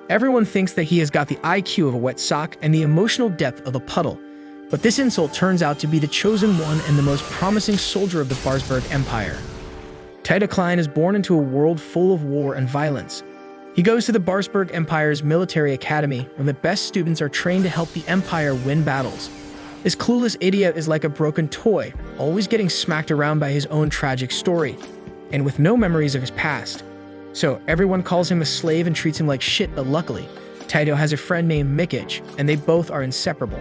Everyone thinks that he has got the IQ of a wet sock and the emotional depth of a puddle, but this insult turns out to be the chosen one and the most promising soldier of the Barsburg Empire. Taito Klein is born into a world full of war and violence. He goes to the Barsburg Empire's military academy, where the best students are trained to help the Empire win battles. This clueless idiot is like a broken toy, always getting smacked around by his own tragic story, and with no memories of his past. So everyone calls him a slave and treats him like shit, but luckily, Taito has a friend named Mikage, and they both are inseparable.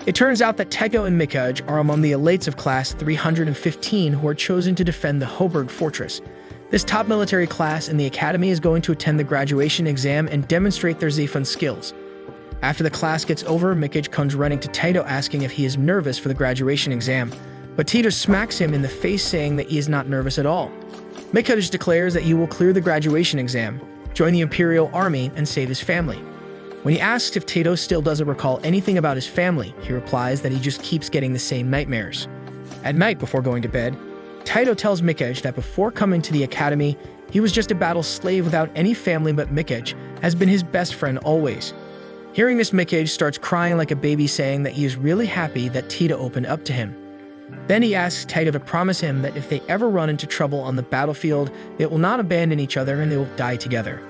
It turns out that Taito and Mikage are among the elites of Class 315 who are chosen to defend the Hoburg Fortress. This top military class in the academy is going to attend the graduation exam and demonstrate their Zephon skills. After the class gets over, Mikage comes running to Taito asking if he is nervous for the graduation exam, but Taito smacks him in the face saying that he is not nervous at all. Mikage declares that he will clear the graduation exam, join the Imperial Army, and save his family. When he asks if Taito still doesn't recall anything about his family, he replies that he just keeps getting the same nightmares. At night before going to bed, Taito tells Mikage that before coming to the academy, he was just a battle slave without any family, but Mikage has been his best friend always. Hearing this, Mikage starts crying like a baby, saying that he is really happy that Taito opened up to him. Then he asks Taito to promise him that if they ever run into trouble on the battlefield, they will not abandon each other and they will die together.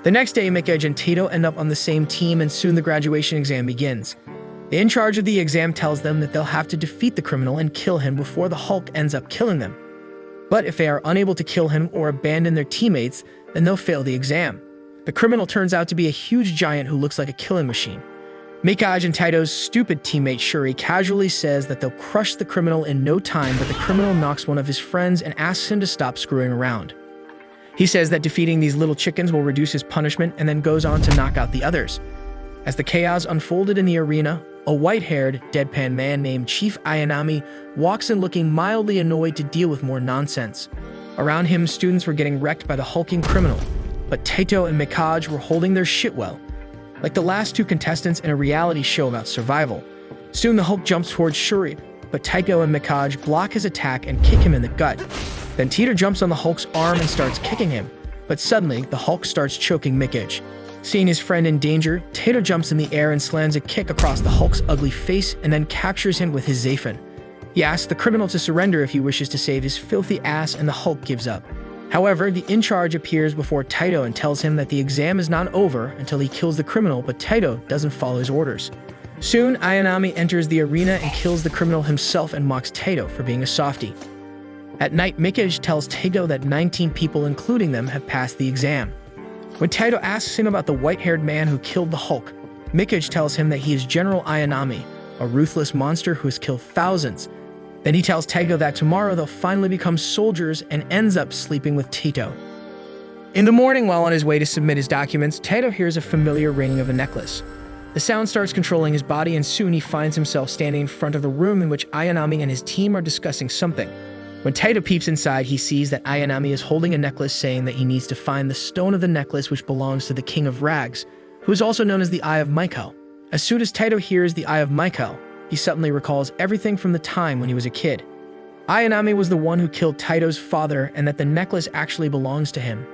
The next day, Mikage and Taito end up on the same team, and soon the graduation exam begins. The in charge of the exam tells them that they'll have to defeat the criminal and kill him before the Hulk ends up killing them. But if they are unable to kill him or abandon their teammates, then they'll fail the exam. The criminal turns out to be a huge giant who looks like a killing machine. Mikage and Taito's stupid teammate Shuri casually says that they'll crush the criminal in no time, but the criminal knocks one of his friends and asks him to stop screwing around. He says that defeating these little chickens will reduce his punishment, and then goes on to knock out the others. As the chaos unfolded in the arena, a white-haired, deadpan man named Chief Ayanami walks in looking mildly annoyed to deal with more nonsense. Around him, students were getting wrecked by the hulking criminal, but Taito and Mikage were holding their shit well, like the last two contestants in a reality show about survival. Soon the Hulk jumps towards Shuri, but Taito and Mikage block his attack and kick him in the gut. Then Taito jumps on the Hulk's arm and starts kicking him, but suddenly the Hulk starts choking Mikage. Seeing his friend in danger, Taito jumps in the air and slams a kick across the Hulk's ugly face and then captures him with his Zephon. He asks the criminal to surrender if he wishes to save his filthy ass, and the Hulk gives up. However, the in-charge appears before Taito and tells him that the exam is not over until he kills the criminal, but Taito doesn't follow his orders. Soon, Ayanami enters the arena and kills the criminal himself and mocks Taito for being a softie. At night, Mikage tells Taito that 19 people, including them, have passed the exam. When Taito asks him about the white-haired man who killed the Hulk, Mikage tells him that he is General Ayanami, a ruthless monster who has killed thousands. Then he tells Taito that tomorrow they'll finally become soldiers, and ends up sleeping with Taito. In the morning, while on his way to submit his documents, Taito hears a familiar ringing of a necklace. The sound starts controlling his body, and soon he finds himself standing in front of the room in which Ayanami and his team are discussing something. When Taito peeps inside, he sees that Ayanami is holding a necklace, saying that he needs to find the stone of the necklace, which belongs to the King of Rags, who is also known as the Eye of Michael. As soon as Taito hears the Eye of Michael, he suddenly recalls everything from the time when he was a kid. Ayanami was the one who killed Taito's father, and that the necklace actually belongs to him.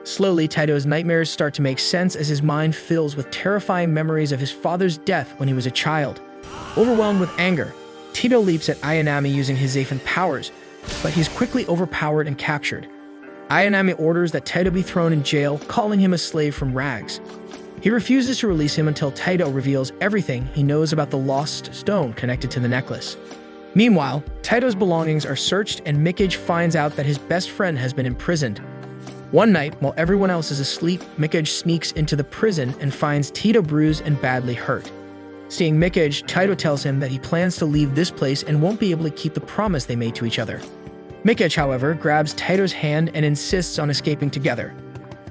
Slowly, Taito's nightmares start to make sense as his mind fills with terrifying memories of his father's death when he was a child. Overwhelmed with anger, Taito leaps at Ayanami using his Zephon powers, but he's quickly overpowered and captured. Ayanami orders that Taito be thrown in jail, calling him a slave from Rags. He refuses to release him until Taito reveals everything he knows about the lost stone connected to the necklace. Meanwhile, Taito's belongings are searched, and Mikage finds out that his best friend has been imprisoned. One night, while everyone else is asleep, Mikage sneaks into the prison and finds Taito bruised and badly hurt. Seeing Mikage, Taito tells him that he plans to leave this place and won't be able to keep the promise they made to each other. Mikage, however, grabs Taito's hand and insists on escaping together.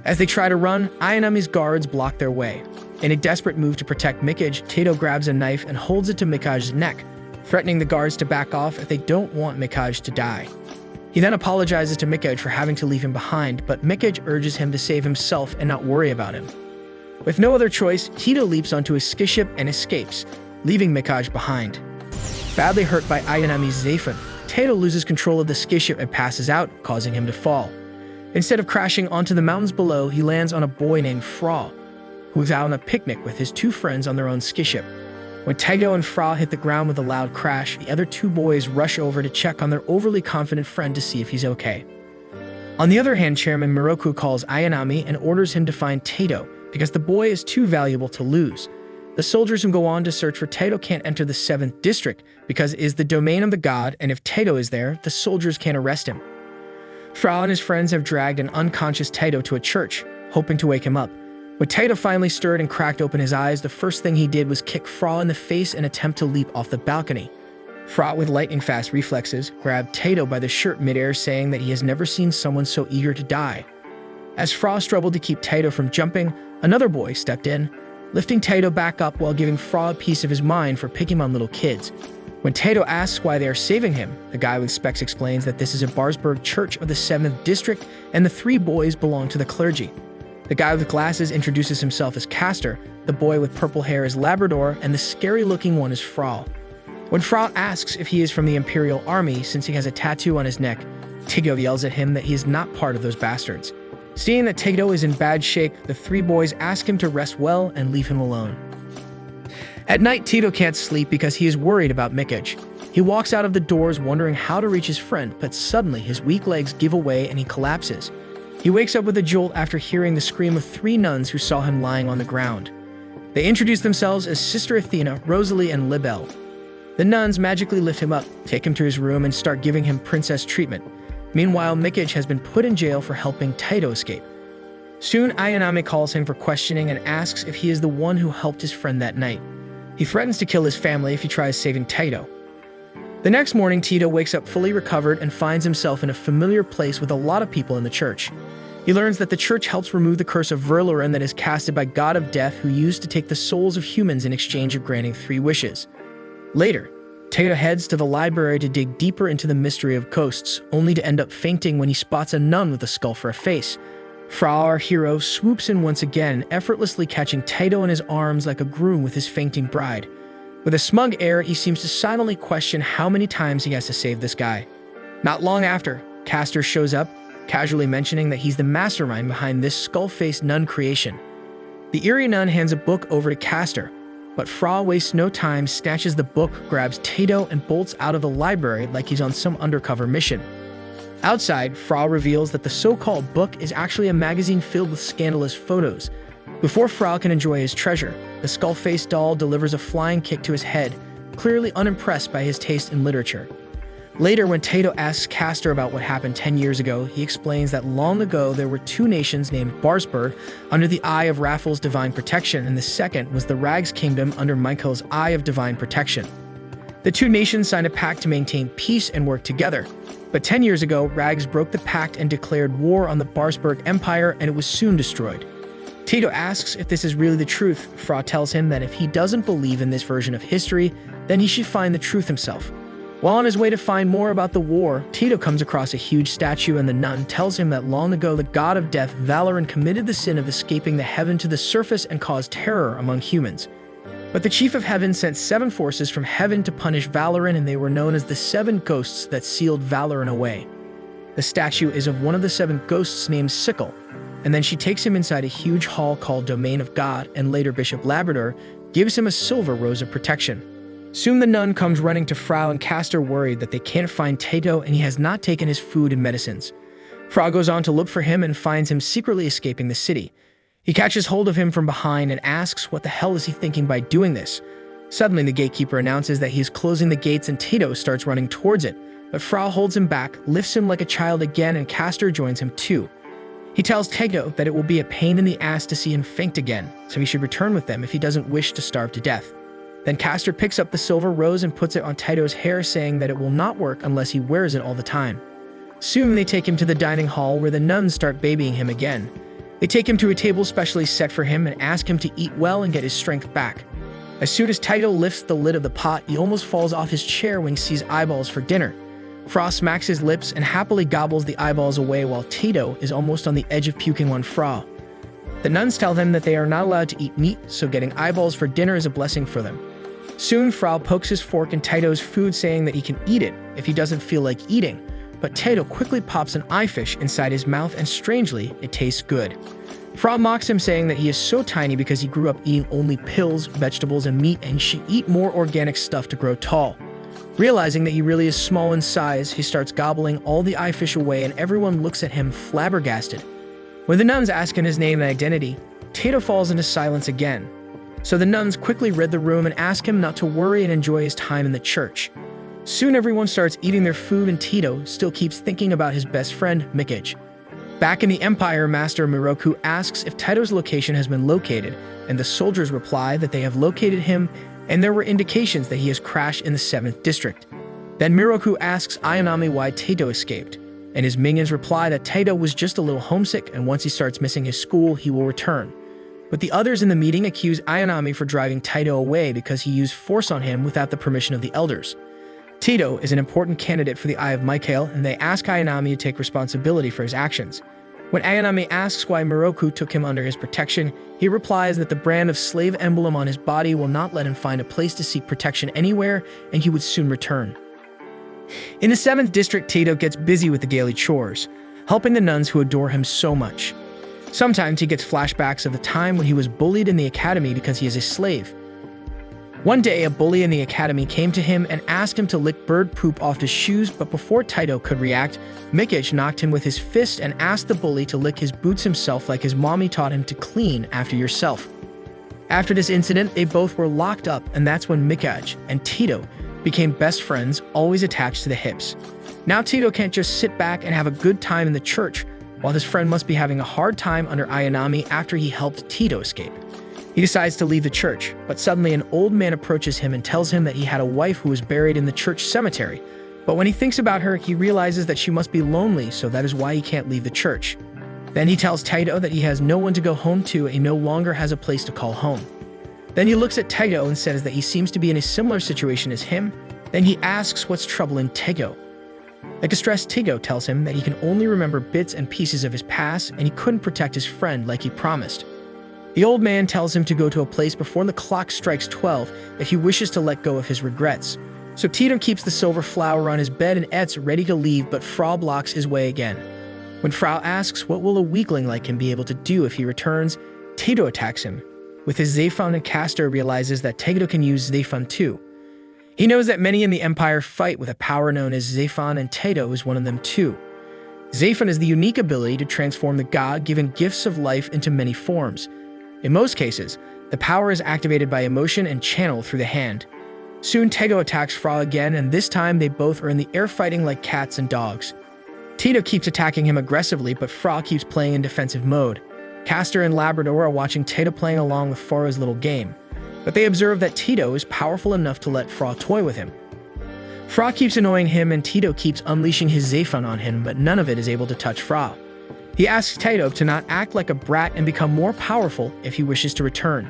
As they try to run, Ayanami's guards block their way. In a desperate move to protect Mikage, Taito grabs a knife and holds it to Mikage's neck, threatening the guards to back off if they don't want Mikage to die. He then apologizes to Mikage for having to leave him behind, but Mikage urges him to save himself and not worry about him. With no other choice, Taito leaps onto his ski ship and escapes, leaving Mikage behind. Badly hurt by Ayanami's Zephon, Taito loses control of the ski ship and passes out, causing him to fall. Instead of crashing onto the mountains below, he lands on a boy named Fra. who was out on a picnic with his two friends on their own ski ship. When Taito and Fra hit the ground with a loud crash, the other two boys rush over to check on their overly confident friend to see if he's okay. On the other hand, Chairman Miroku calls Ayanami and orders him to find Taito because the boy is too valuable to lose. The soldiers who go on to search for Taito can't enter the 7th district because it is the domain of the god, and if Taito is there, the soldiers can't arrest him. Fra and his friends have dragged an unconscious Taito to a church, hoping to wake him up. When Taito finally stirred and cracked open his eyes, the first thing he did was kick Fra in the face and attempt to leap off the balcony. Fra, with lightning-fast reflexes, grabbed Taito by the shirt midair, saying that he has never seen someone so eager to die. As Fra struggled to keep Taito from jumping, another boy stepped in, lifting Taito back up while giving Fra a piece of his mind for picking on little kids. When Taito asks why they are saving him, the guy with specs explains that this is a Barsburg church of the 7th district and the 3 boys belong to the clergy. The guy with glasses introduces himself as Castor, the boy with purple hair is Labrador, and the scary-looking one is Fra. When Fra asks if he is from the Imperial Army since he has a tattoo on his neck, Taito yells at him that he is not part of those bastards. Seeing that Taito is in bad shape, the 3 boys ask him to rest well and leave him alone. At night, Taito can't sleep because he is worried about Mikage. He walks out of the doors wondering how to reach his friend, but suddenly his weak legs give away and he collapses. He wakes up with a jolt after hearing the scream of 3 nuns who saw him lying on the ground. They introduce themselves as Sister Athena, Rosalie, and Libelle. The nuns magically lift him up, take him to his room, and start giving him princess treatment. Meanwhile, Mikage has been put in jail for helping Taito escape. Soon, Ayanami calls him for questioning and asks if he is the one who helped his friend that night. He threatens to kill his family if he tries saving Taito. The next morning, Taito wakes up fully recovered and finds himself in a familiar place with a lot of people in the church. He learns that the church helps remove the curse of Verloren that is casted by God of Death, who used to take the souls of humans in exchange of granting 3 wishes. Later, Taito heads to the library to dig deeper into the mystery of ghosts, only to end up fainting when he spots a nun with a skull for a face. Fra, our hero, swoops in once again, effortlessly catching Taito in his arms like a groom with his fainting bride. With a smug air, he seems to silently question how many times he has to save this guy. Not long after, Castor shows up, casually mentioning that he's the mastermind behind this skull-faced nun creation. The eerie nun hands a book over to Castor, but Fra wastes no time, snatches the book, grabs Taito, and bolts out of the library like he's on some undercover mission. Outside, Fra reveals that the so-called book is actually a magazine filled with scandalous photos. Before Fra can enjoy his treasure, the skull-faced doll delivers a flying kick to his head, clearly unimpressed by his taste in literature. Later, when Taito asks Castor about what happened 10 years ago, he explains that long ago there were 2 nations named Barsburg under the Eye of Raffle's divine protection, and the second was the Rags Kingdom under Michael's Eye of divine protection. The 2 nations signed a pact to maintain peace and work together, but 10 years ago, Rags broke the pact and declared war on the Barsburg Empire, and it was soon destroyed. Taito asks if this is really the truth. Fra tells him that if he doesn't believe in this version of history, then he should find the truth himself. While on his way to find more about the war, Taito comes across a huge statue, and the nun tells him that long ago the god of death, Valoran, committed the sin of escaping the heaven to the surface and caused terror among humans. But the chief of heaven sent 7 forces from heaven to punish Valoran, and they were known as the 7 ghosts that sealed Valoran away. The statue is of one of the 7 ghosts named Sickle, and then she takes him inside a huge hall called Domain of God, and later Bishop Labrador gives him a silver rose of protection. Soon the nun comes running to Fra and Castor, worried that they can't find Taito and he has not taken his food and medicines. Fra goes on to look for him and finds him secretly escaping the city. He catches hold of him from behind and asks what the hell is he thinking by doing this. Suddenly the gatekeeper announces that he is closing the gates and Taito starts running towards it, but Fra holds him back, lifts him like a child again, and Castor joins him too. He tells Taito that it will be a pain in the ass to see him faint again, so he should return with them if he doesn't wish to starve to death. Then Castor picks up the silver rose and puts it on Taito's hair, saying that it will not work unless he wears it all the time. Soon they take him to the dining hall where the nuns start babying him again. They take him to a table specially set for him and ask him to eat well and get his strength back. As soon as Taito lifts the lid of the pot, he almost falls off his chair when he sees eyeballs for dinner. Fra smacks his lips and happily gobbles the eyeballs away while Taito is almost on the edge of puking on Fra. The nuns tell them that they are not allowed to eat meat, so getting eyeballs for dinner is a blessing for them. Soon, Fra pokes his fork in Taito's food, saying that he can eat it if he doesn't feel like eating, but Taito quickly pops an eyefish inside his mouth, and strangely, it tastes good. Fra mocks him, saying that he is so tiny because he grew up eating only pills, vegetables, and meat, and he should eat more organic stuff to grow tall. Realizing that he really is small in size, he starts gobbling all the eye fish away, and everyone looks at him flabbergasted. When the nuns ask him his name and identity, Tato falls into silence again. So the nuns quickly rid the room and ask him not to worry and enjoy his time in the church. Soon everyone starts eating their food, and Tito still keeps thinking about his best friend, Mikage. Back in the Empire, Master Miroku asks if Taito's location has been located, and the soldiers reply that they have located him, and there were indications that he has crashed in the 7th district. Then Miroku asks Ayanami why Taito escaped, and his minions reply that Taito was just a little homesick, and once he starts missing his school, he will return. But the others in the meeting accuse Ayanami for driving Taito away because he used force on him without the permission of the elders. Tito is an important candidate for the Eye of Michael, and they ask Ayanami to take responsibility for his actions. When Ayanami asks why Miroku took him under his protection, he replies that the brand of slave emblem on his body will not let him find a place to seek protection anywhere, and he would soon return. In the 7th district, Tito gets busy with the daily chores, helping the nuns who adore him so much. Sometimes he gets flashbacks of the time when he was bullied in the academy because he is a slave. One day, a bully in the academy came to him and asked him to lick bird poop off his shoes, but before Taito could react, Mikage knocked him with his fist and asked the bully to lick his boots himself like his mommy taught him to clean after yourself. After this incident, they both were locked up, and that's when Mikage and Tito became best friends, always attached to the hips. Now Tito can't just sit back and have a good time in the church, while his friend must be having a hard time under Ayanami after he helped Tito escape. He decides to leave the church, but suddenly an old man approaches him and tells him that he had a wife who was buried in the church cemetery. But when he thinks about her, he realizes that she must be lonely, so that is why he can't leave the church. Then he tells Taito that he has no one to go home to and he no longer has a place to call home. Then he looks at Taito and says that he seems to be in a similar situation as him. Then he asks what's troubling Taito. Like a stressed Taito tells him that he can only remember bits and pieces of his past and he couldn't protect his friend like he promised. The old man tells him to go to a place before the clock strikes 12 if he wishes to let go of his regrets. So Tito keeps the silver flower on his bed and Et's ready to leave, but Frau blocks his way again. When Frau asks what will a weakling like him be able to do if he returns, Tito attacks him. With his Zephon, and Castor realizes that Tito can use Zephon too. He knows that many in the Empire fight with a power known as Zephon, and Tito is one of them too. Zephon is the unique ability to transform the God-given gifts of life into many forms. In most cases, the power is activated by emotion and channeled through the hand. Soon Tito attacks Fra again, and this time they both are in the air fighting like cats and dogs. Tito keeps attacking him aggressively, but Fra keeps playing in defensive mode. Castor and Labrador are watching Tito playing along with Fra's little game, but they observe that Tito is powerful enough to let Fra toy with him. Fra keeps annoying him and Tito keeps unleashing his Zephon on him, but none of it is able to touch Fra. He asks Tito to not act like a brat and become more powerful if he wishes to return.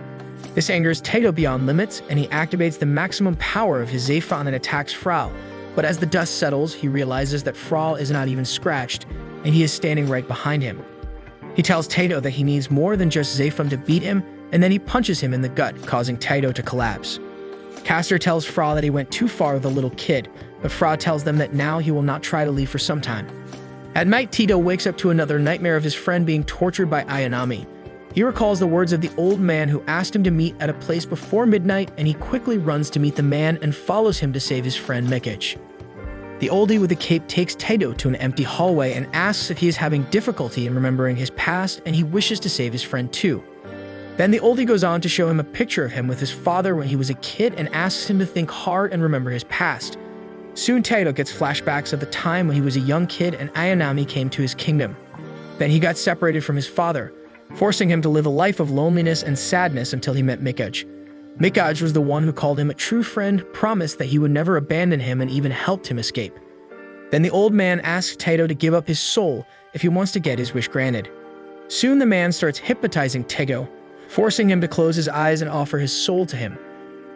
This angers Tito beyond limits, and he activates the maximum power of his Zephon and attacks Frau. But as the dust settles, he realizes that Frau is not even scratched, and he is standing right behind him. He tells Tito that he needs more than just Zephon to beat him, and then he punches him in the gut, causing Tito to collapse. Castor tells Frau that he went too far with a little kid, but Frau tells them that now he will not try to leave for some time. At night, Tito wakes up to another nightmare of his friend being tortured by Ayanami. He recalls the words of the old man who asked him to meet at a place before midnight, and he quickly runs to meet the man and follows him to save his friend Mikage. The oldie with the cape takes Tito to an empty hallway and asks if he is having difficulty in remembering his past, and he wishes to save his friend too. Then the oldie goes on to show him a picture of him with his father when he was a kid and asks him to think hard and remember his past. Soon Tito gets flashbacks of the time when he was a young kid and Ayanami came to his kingdom. Then he got separated from his father, forcing him to live a life of loneliness and sadness until he met Mikage. Mikage was the one who called him a true friend, promised that he would never abandon him, and even helped him escape. Then the old man asks Tito to give up his soul if he wants to get his wish granted. Soon the man starts hypnotizing Tito, forcing him to close his eyes and offer his soul to him.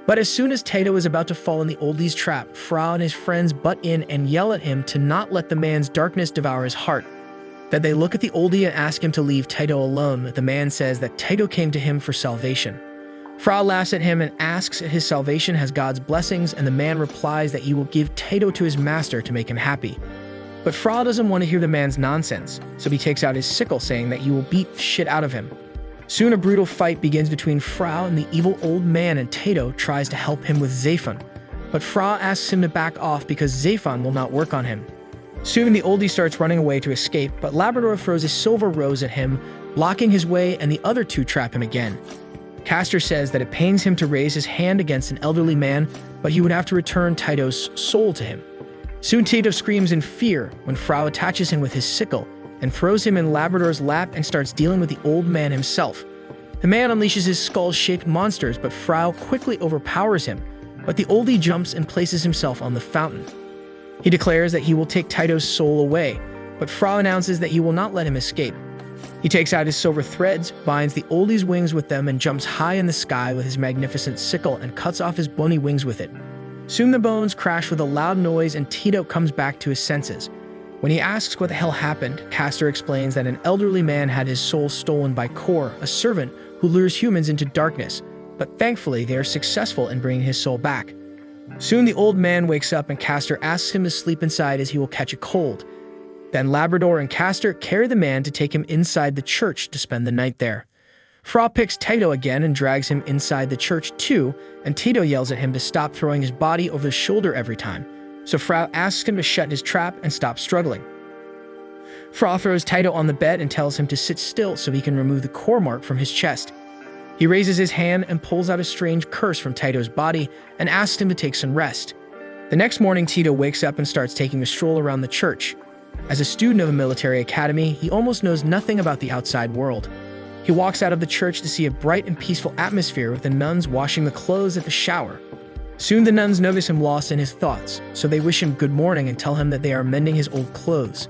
But as soon as Tito is about to fall in the oldie's trap, Frau and his friends butt in and yell at him to not let the man's darkness devour his heart. Then they look at the oldie and ask him to leave Tito alone, but the man says that Tito came to him for salvation. Frau laughs at him and asks if his salvation has God's blessings, and the man replies that he will give Tito to his master to make him happy. But Fra doesn't want to hear the man's nonsense, so he takes out his sickle, saying that he will beat the shit out of him. Soon a brutal fight begins between Fra and the evil old man, and Tato tries to help him with Zaphon. But Fra asks him to back off because Zaphon will not work on him. Soon the oldie starts running away to escape, but Labrador throws a silver rose at him, blocking his way, and the other two trap him again. Castor says that it pains him to raise his hand against an elderly man, but he would have to return Tito's soul to him. Soon Tito screams in fear when Frau attaches him with his sickle and throws him in Labrador's lap and starts dealing with the old man himself. The man unleashes his skull-shaped monsters, but Frau quickly overpowers him, but the oldie jumps and places himself on the fountain. He declares that he will take Tito's soul away, but Frau announces that he will not let him escape. He takes out his silver threads, binds the oldie's wings with them, and jumps high in the sky with his magnificent sickle and cuts off his bony wings with it. Soon the bones crash with a loud noise and Tito comes back to his senses. When he asks what the hell happened, Castor explains that an elderly man had his soul stolen by Kor, a servant who lures humans into darkness, but thankfully they are successful in bringing his soul back. Soon the old man wakes up and Castor asks him to sleep inside as he will catch a cold. Then Labrador and Castor carry the man to take him inside the church to spend the night there. Fra picks Tito again and drags him inside the church too, and Tito yells at him to stop throwing his body over his shoulder every time. So Fra asks him to shut his trap and stop struggling. Fra throws Tito on the bed and tells him to sit still so he can remove the core mark from his chest. He raises his hand and pulls out a strange curse from Tito's body and asks him to take some rest. The next morning, Tito wakes up and starts taking a stroll around the church. As a student of a military academy, he almost knows nothing about the outside world. He walks out of the church to see a bright and peaceful atmosphere with the nuns washing the clothes at the shower. Soon the nuns notice him lost in his thoughts, so they wish him good morning and tell him that they are mending his old clothes.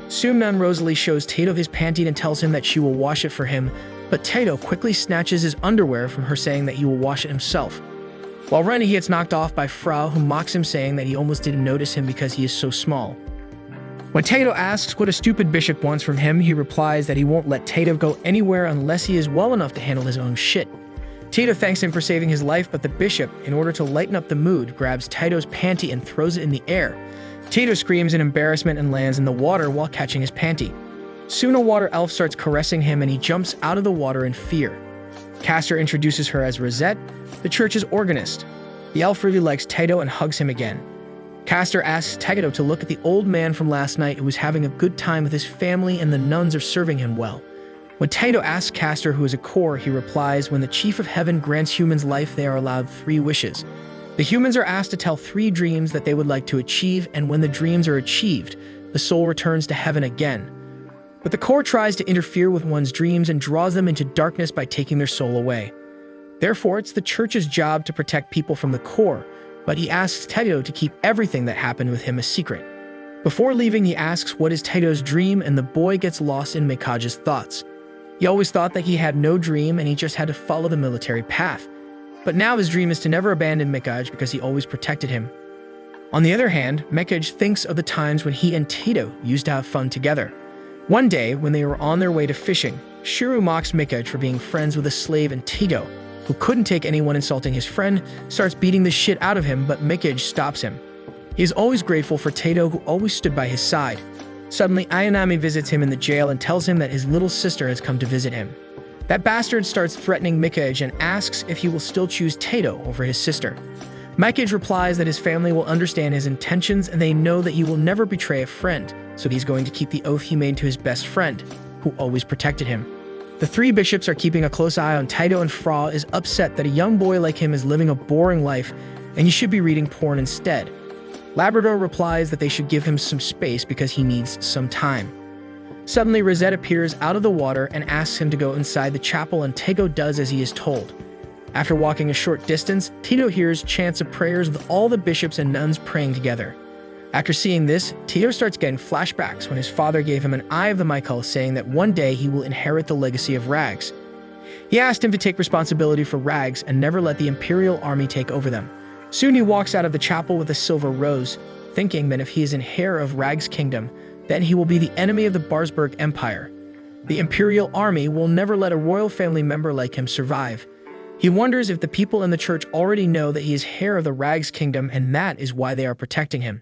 Soon Nun Rosalie shows Tito his panty and tells him that she will wash it for him, but Tito quickly snatches his underwear from her, saying that he will wash it himself. While running, he gets knocked off by Frau, who mocks him, saying that he almost didn't notice him because he is so small. When Tito asks what a stupid bishop wants from him, he replies that he won't let Tito go anywhere unless he is well enough to handle his own shit. Tito thanks him for saving his life, but the bishop, in order to lighten up the mood, grabs Tito's panty and throws it in the air. Tito screams in embarrassment and lands in the water while catching his panty. Soon a water elf starts caressing him and he jumps out of the water in fear. Castor introduces her as Rosette, the church's organist. The elf really likes Tito and hugs him again. Castor asks Tito to look at the old man from last night who was having a good time with his family and the nuns are serving him well. When Tito asks Castor who is a Kor, he replies, when the chief of heaven grants humans life, they are allowed 3 wishes. The humans are asked to tell 3 dreams that they would like to achieve, and when the dreams are achieved, the soul returns to heaven again. But the Kor tries to interfere with one's dreams and draws them into darkness by taking their soul away. Therefore, it's the church's job to protect people from the Kor, but he asks Tito to keep everything that happened with him a secret. Before leaving, he asks what is Tito's dream, and the boy gets lost in Mikaj's thoughts. He always thought that he had no dream and he just had to follow the military path. But now his dream is to never abandon Mikaj because he always protected him. On the other hand, Mikaj thinks of the times when he and Tito used to have fun together. One day, when they were on their way to fishing, Shiru mocks Mikaj for being friends with a slave, and Tito, who couldn't take anyone insulting his friend, starts beating the shit out of him, but Mikaj stops him. He is always grateful for Tito, who always stood by his side. Suddenly, Ayanami visits him in the jail and tells him that his little sister has come to visit him. That bastard starts threatening Mikaj and asks if he will still choose Tito over his sister. Mikaj replies that his family will understand his intentions and they know that he will never betray a friend, so he's going to keep the oath he made to his best friend, who always protected him. The 3 bishops are keeping a close eye on Tito, and Fra is upset that a young boy like him is living a boring life and he should be reading porn instead. Labrador replies that they should give him some space because he needs some time. Suddenly, Rosette appears out of the water and asks him to go inside the chapel, and Tito does as he is told. After walking a short distance, Tito hears chants of prayers with all the bishops and nuns praying together. After seeing this, Tito starts getting flashbacks when his father gave him an eye of the Michael, saying that one day he will inherit the legacy of Rags. He asked him to take responsibility for Rags and never let the Imperial army take over them. Soon he walks out of the chapel with a silver rose, thinking that if he is in heir of Rag's kingdom, then he will be the enemy of the Barsburg Empire. The Imperial army will never let a royal family member like him survive. He wonders if the people in the church already know that he is heir of the Rags kingdom, and that is why they are protecting him.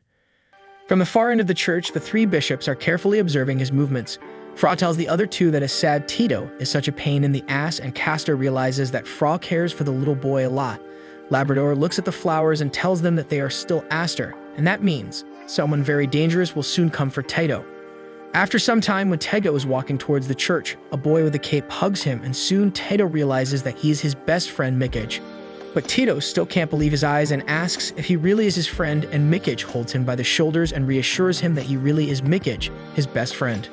From the far end of the church, the three bishops are carefully observing his movements. Fra tells the other two that his sad Tito is such a pain in the ass, and Castor realizes that Fra cares for the little boy a lot. Labrador looks at the flowers and tells them that they are still aster, and that means someone very dangerous will soon come for Tito. After some time, when Tito is walking towards the church, a boy with a cape hugs him, and soon Tito realizes that he is his best friend Mikij. But Tito still can't believe his eyes and asks if he really is his friend, and Mikij holds him by the shoulders and reassures him that he really is Mikij, his best friend.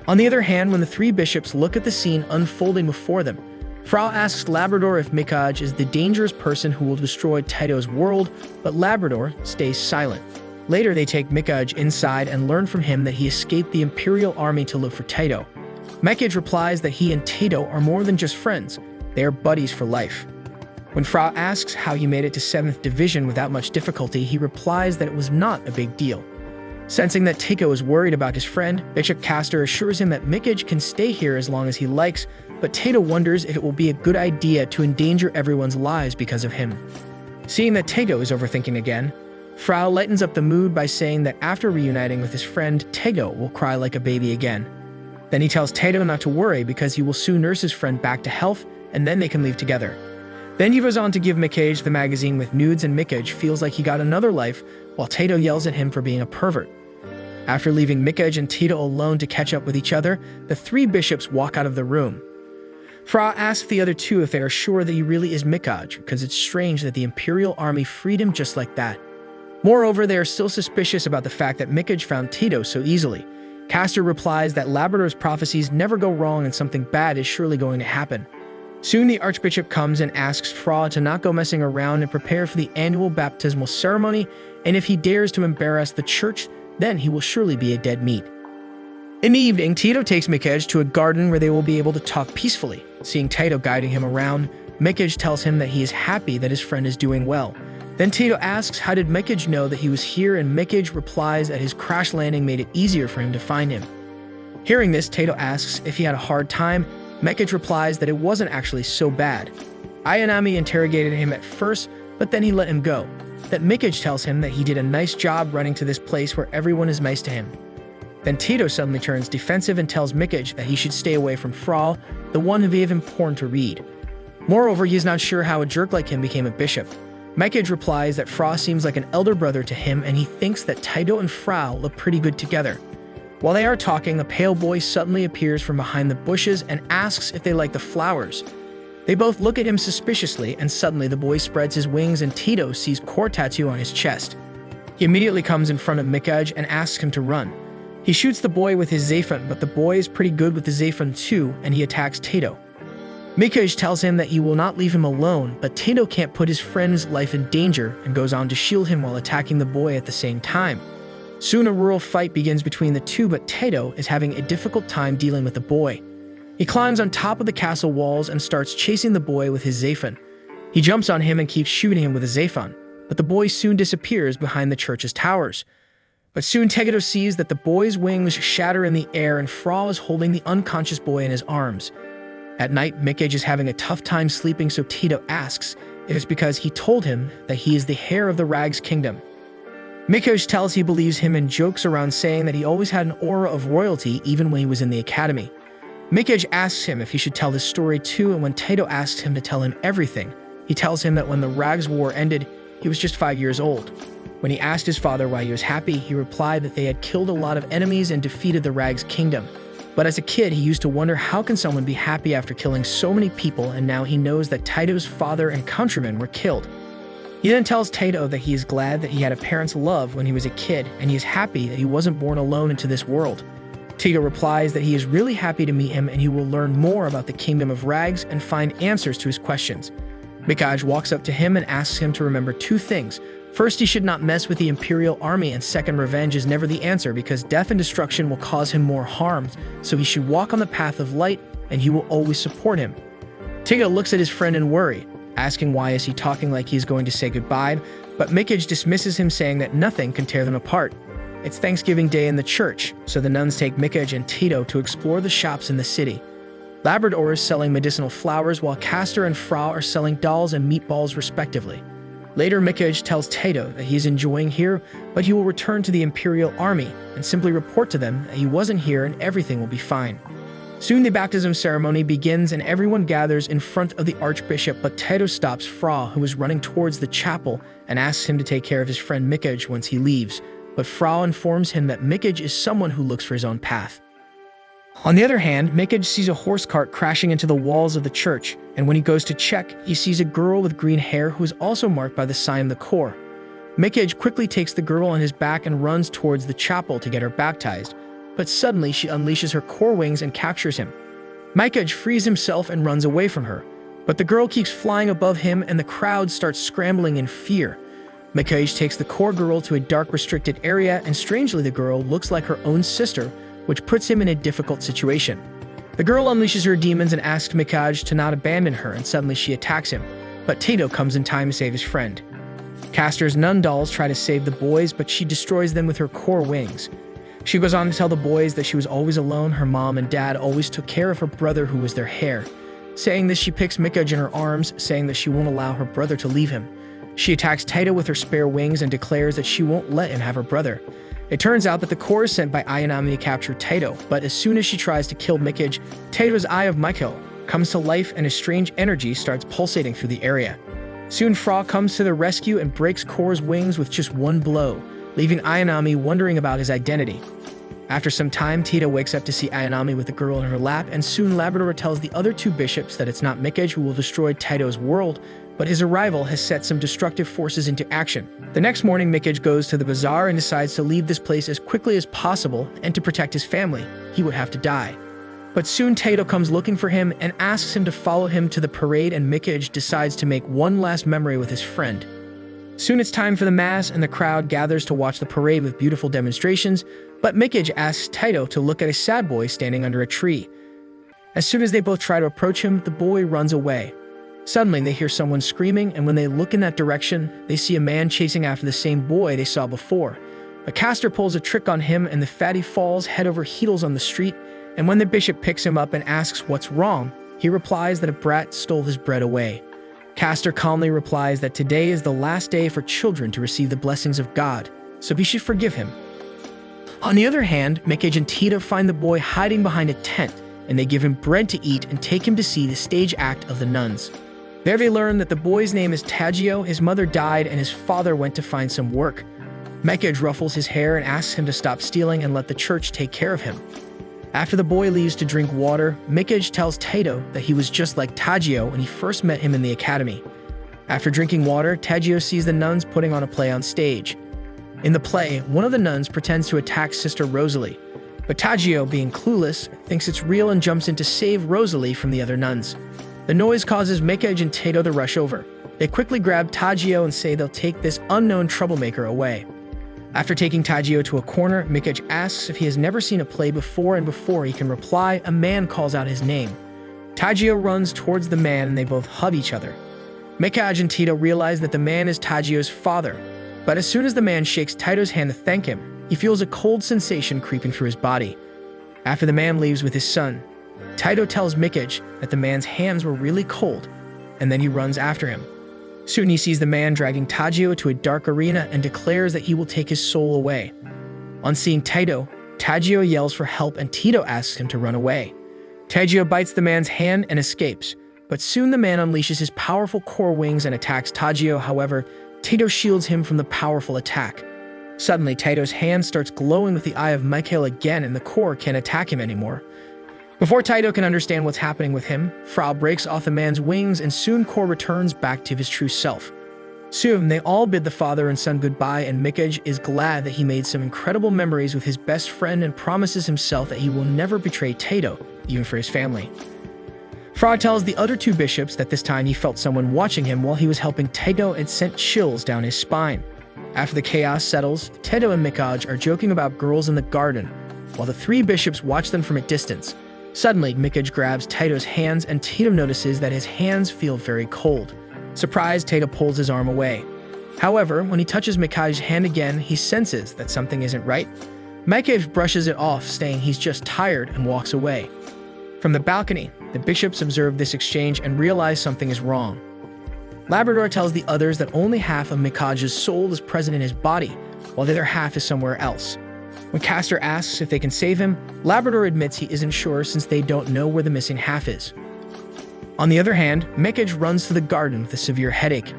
On the other hand, when the three bishops look at the scene unfolding before them, Fra asks Labrador if Mikij is the dangerous person who will destroy Tito's world, but Labrador stays silent. Later, they take Mikij inside and learn from him that he escaped the Imperial army to look for Tito. Mikij replies that he and Tito are more than just friends, they are buddies for life. When Fra asks how he made it to 7th Division without much difficulty, he replies that it was not a big deal. Sensing that Tito is worried about his friend, Bishop Castor assures him that Mikij can stay here as long as he likes, but Tito wonders if it will be a good idea to endanger everyone's lives because of him. Seeing that Tito is overthinking again, Fra lightens up the mood by saying that after reuniting with his friend, Tito will cry like a baby again. Then he tells Tito not to worry because he will soon nurse his friend back to health, and then they can leave together. Then he goes on to give Mikij the magazine with nudes, and Mikij feels like he got another life, while Tito yells at him for being a pervert. After leaving Mikij and Tito alone to catch up with each other, the three bishops walk out of the room. Fra asks the other two if they are sure that he really is Mikij, because it's strange that the Imperial army freed him just like that. Moreover, they are still suspicious about the fact that Mikij found Tito so easily. Castor replies that Labrador's prophecies never go wrong and something bad is surely going to happen. Soon the Archbishop comes and asks Fra to not go messing around and prepare for the annual baptismal ceremony, and if he dares to embarrass the church, then he will surely be a dead meat. In the evening, Tito takes Mikij to a garden where they will be able to talk peacefully. Seeing Tito guiding him around, Mikij tells him that he is happy that his friend is doing well. Then Tito asks how did Mikij know that he was here, and Mikij replies that his crash landing made it easier for him to find him. Hearing this, Tito asks if he had a hard time. Mikij replies that it wasn't actually so bad. Ayanami interrogated him at first, but then he let him go. That Mikij tells him that he did a nice job running to this place where everyone is nice to him. Then Tito suddenly turns defensive and tells Mikij that he should stay away from Fra, the one who gave him porn to read. Moreover, he is not sure how a jerk like him became a bishop. Mikij replies that Fra seems like an elder brother to him, and he thinks that Tito and Fra look pretty good together. While they are talking, a pale boy suddenly appears from behind the bushes and asks if they like the flowers. They both look at him suspiciously, and suddenly the boy spreads his wings and Tito sees core tattoo on his chest. He immediately comes in front of Mikij and asks him to run. He shoots the boy with his Zaphon, but the boy is pretty good with the Zaphon too, and he attacks Tito. Mikij tells him that he will not leave him alone, but Tito can't put his friend's life in danger and goes on to shield him while attacking the boy at the same time. Soon a rural fight begins between the two, but Tito is having a difficult time dealing with the boy. He climbs on top of the castle walls and starts chasing the boy with his Zaphon. He jumps on him and keeps shooting him with his Zaphon, but the boy soon disappears behind the church's towers. But soon Tito sees that the boy's wings shatter in the air and Fra is holding the unconscious boy in his arms. At night, Mikij is having a tough time sleeping, so Tito asks if it's because he told him that he is the heir of the Rags Kingdom. Mikij tells he believes him and jokes around saying that he always had an aura of royalty even when he was in the academy. Mikij asks him if he should tell this story too, and when Tito asks him to tell him everything, he tells him that when the Rags War ended, he was just 5 years old. When he asked his father why he was happy, he replied that they had killed a lot of enemies and defeated the Rags Kingdom. But as a kid, he used to wonder how can someone be happy after killing so many people, and now he knows that Tito's father and countrymen were killed. He then tells Tito that he is glad that he had a parent's love when he was a kid, and he is happy that he wasn't born alone into this world. Tito replies that he is really happy to meet him and he will learn more about the Kingdom of Rags and find answers to his questions. Mikij walks up to him and asks him to remember 2 things. First, he should not mess with the Imperial army, and second, revenge is never the answer because death and destruction will cause him more harm, so he should walk on the path of light and he will always support him. Tito looks at his friend in worry, asking why is he talking like he's going to say goodbye, but Mikij dismisses him, saying that nothing can tear them apart. It's Thanksgiving Day in the church, so the nuns take Mikij and Tito to explore the shops in the city. Labrador is selling medicinal flowers while Castor and Fra are selling dolls and meatballs respectively. Later, Mikage tells Taito that he is enjoying here, but he will return to the Imperial Army and simply report to them that he wasn't here and everything will be fine. Soon the baptism ceremony begins and everyone gathers in front of the Archbishop, but Taito stops Fra, who is running towards the chapel, and asks him to take care of his friend Mikage once he leaves, but Fra informs him that Mikage is someone who looks for his own path. On the other hand, Mikage sees a horse cart crashing into the walls of the church, and when he goes to check, he sees a girl with green hair who is also marked by the sign of the Corps. Mikage quickly takes the girl on his back and runs towards the chapel to get her baptized, but suddenly she unleashes her Corps wings and captures him. Mikage frees himself and runs away from her, but the girl keeps flying above him and the crowd starts scrambling in fear. Mikage takes the Corps girl to a dark restricted area, and strangely the girl looks like her own sister, which puts him in a difficult situation. The girl unleashes her demons and asks Mikage to not abandon her, and suddenly she attacks him, but Taito comes in time to save his friend. Castor's nun dolls try to save the boys, but she destroys them with her Corps wings. She goes on to tell the boys that she was always alone, her mom and dad always took care of her brother who was their heir. Saying this, she picks Mikage in her arms, saying that she won't allow her brother to leave him. She attacks Taito with her spare wings and declares that she won't let him have her brother. It turns out that the Corps is sent by Ayanami to capture Taito, but as soon as she tries to kill Mikage, Taito's Eye of Michael comes to life and a strange energy starts pulsating through the area. Soon Fra comes to the rescue and breaks Corps' wings with just one blow, leaving Ayanami wondering about his identity. After some time, Taito wakes up to see Ayanami with the girl in her lap, and soon Labrador tells the other two bishops that it's not Mikage who will destroy Taito's world, but his arrival has set some destructive forces into action. The next morning, Mikage goes to the bazaar and decides to leave this place as quickly as possible, and to protect his family, he would have to die. But soon Taito comes looking for him and asks him to follow him to the parade, and Mikage decides to make one last memory with his friend. Soon it's time for the mass and the crowd gathers to watch the parade with beautiful demonstrations, but Mikage asks Taito to look at a sad boy standing under a tree. As soon as they both try to approach him, the boy runs away. Suddenly they hear someone screaming, and when they look in that direction, they see a man chasing after the same boy they saw before. But Castor pulls a trick on him and the fatty falls head over heels on the street, and when the bishop picks him up and asks what's wrong, he replies that a brat stole his bread away. Castor calmly replies that today is the last day for children to receive the blessings of God, so he should forgive him. On the other hand, Mikage and Taito find the boy hiding behind a tent, and they give him bread to eat and take him to see the stage act of the nuns. There they learn that the boy's name is Tagio, his mother died, and his father went to find some work. Mikage ruffles his hair and asks him to stop stealing and let the church take care of him. After the boy leaves to drink water, Mikage tells Taito that he was just like Tagio when he first met him in the academy. After drinking water, Tagio sees the nuns putting on a play on stage. In the play, one of the nuns pretends to attack Sister Rosalie, but Tagio, being clueless, thinks it's real and jumps in to save Rosalie from the other nuns. The noise causes Mikage and Taito to rush over. They quickly grab Tagio and say they'll take this unknown troublemaker away. After taking Tagio to a corner, Mikage asks if he has never seen a play before, and before he can reply, a man calls out his name. Tagio runs towards the man and they both hug each other. Mikage and Taito realize that the man is Tagio's father, but as soon as the man shakes Taito's hand to thank him, he feels a cold sensation creeping through his body. After the man leaves with his son, Taito tells Mikage that the man's hands were really cold, and then he runs after him. Soon he sees the man dragging Tagio to a dark arena and declares that he will take his soul away. On seeing Taito, Tagio yells for help and Taito asks him to run away. Tagio bites the man's hand and escapes, but soon the man unleashes his powerful Corps wings and attacks Tagio. However, Taito shields him from the powerful attack. Suddenly, Taito's hand starts glowing with the Eye of Michael again, and the Corps can't attack him anymore. Before Taito can understand what's happening with him, Fra breaks off the man's wings, and soon Corps returns back to his true self. Soon, they all bid the father and son goodbye, and Mikage is glad that he made some incredible memories with his best friend and promises himself that he will never betray Taito, even for his family. Fra tells the other two bishops that this time he felt someone watching him while he was helping Taito and sent chills down his spine. After the chaos settles, Taito and Mikage are joking about girls in the garden, while the three bishops watch them from a distance. Suddenly, Mikage grabs Taito's hands, and Taito notices that his hands feel very cold. Surprised, Taito pulls his arm away. However, when he touches Mikage's hand again, he senses that something isn't right. Mikage brushes it off, saying he's just tired, and walks away. From the balcony, the bishops observe this exchange and realize something is wrong. Labrador tells the others that only half of Mikaj's soul is present in his body, while the other half is somewhere else. When Castor asks if they can save him, Labrador admits he isn't sure since they don't know where the missing half is. On the other hand, Mikaj runs to the garden with a severe headache.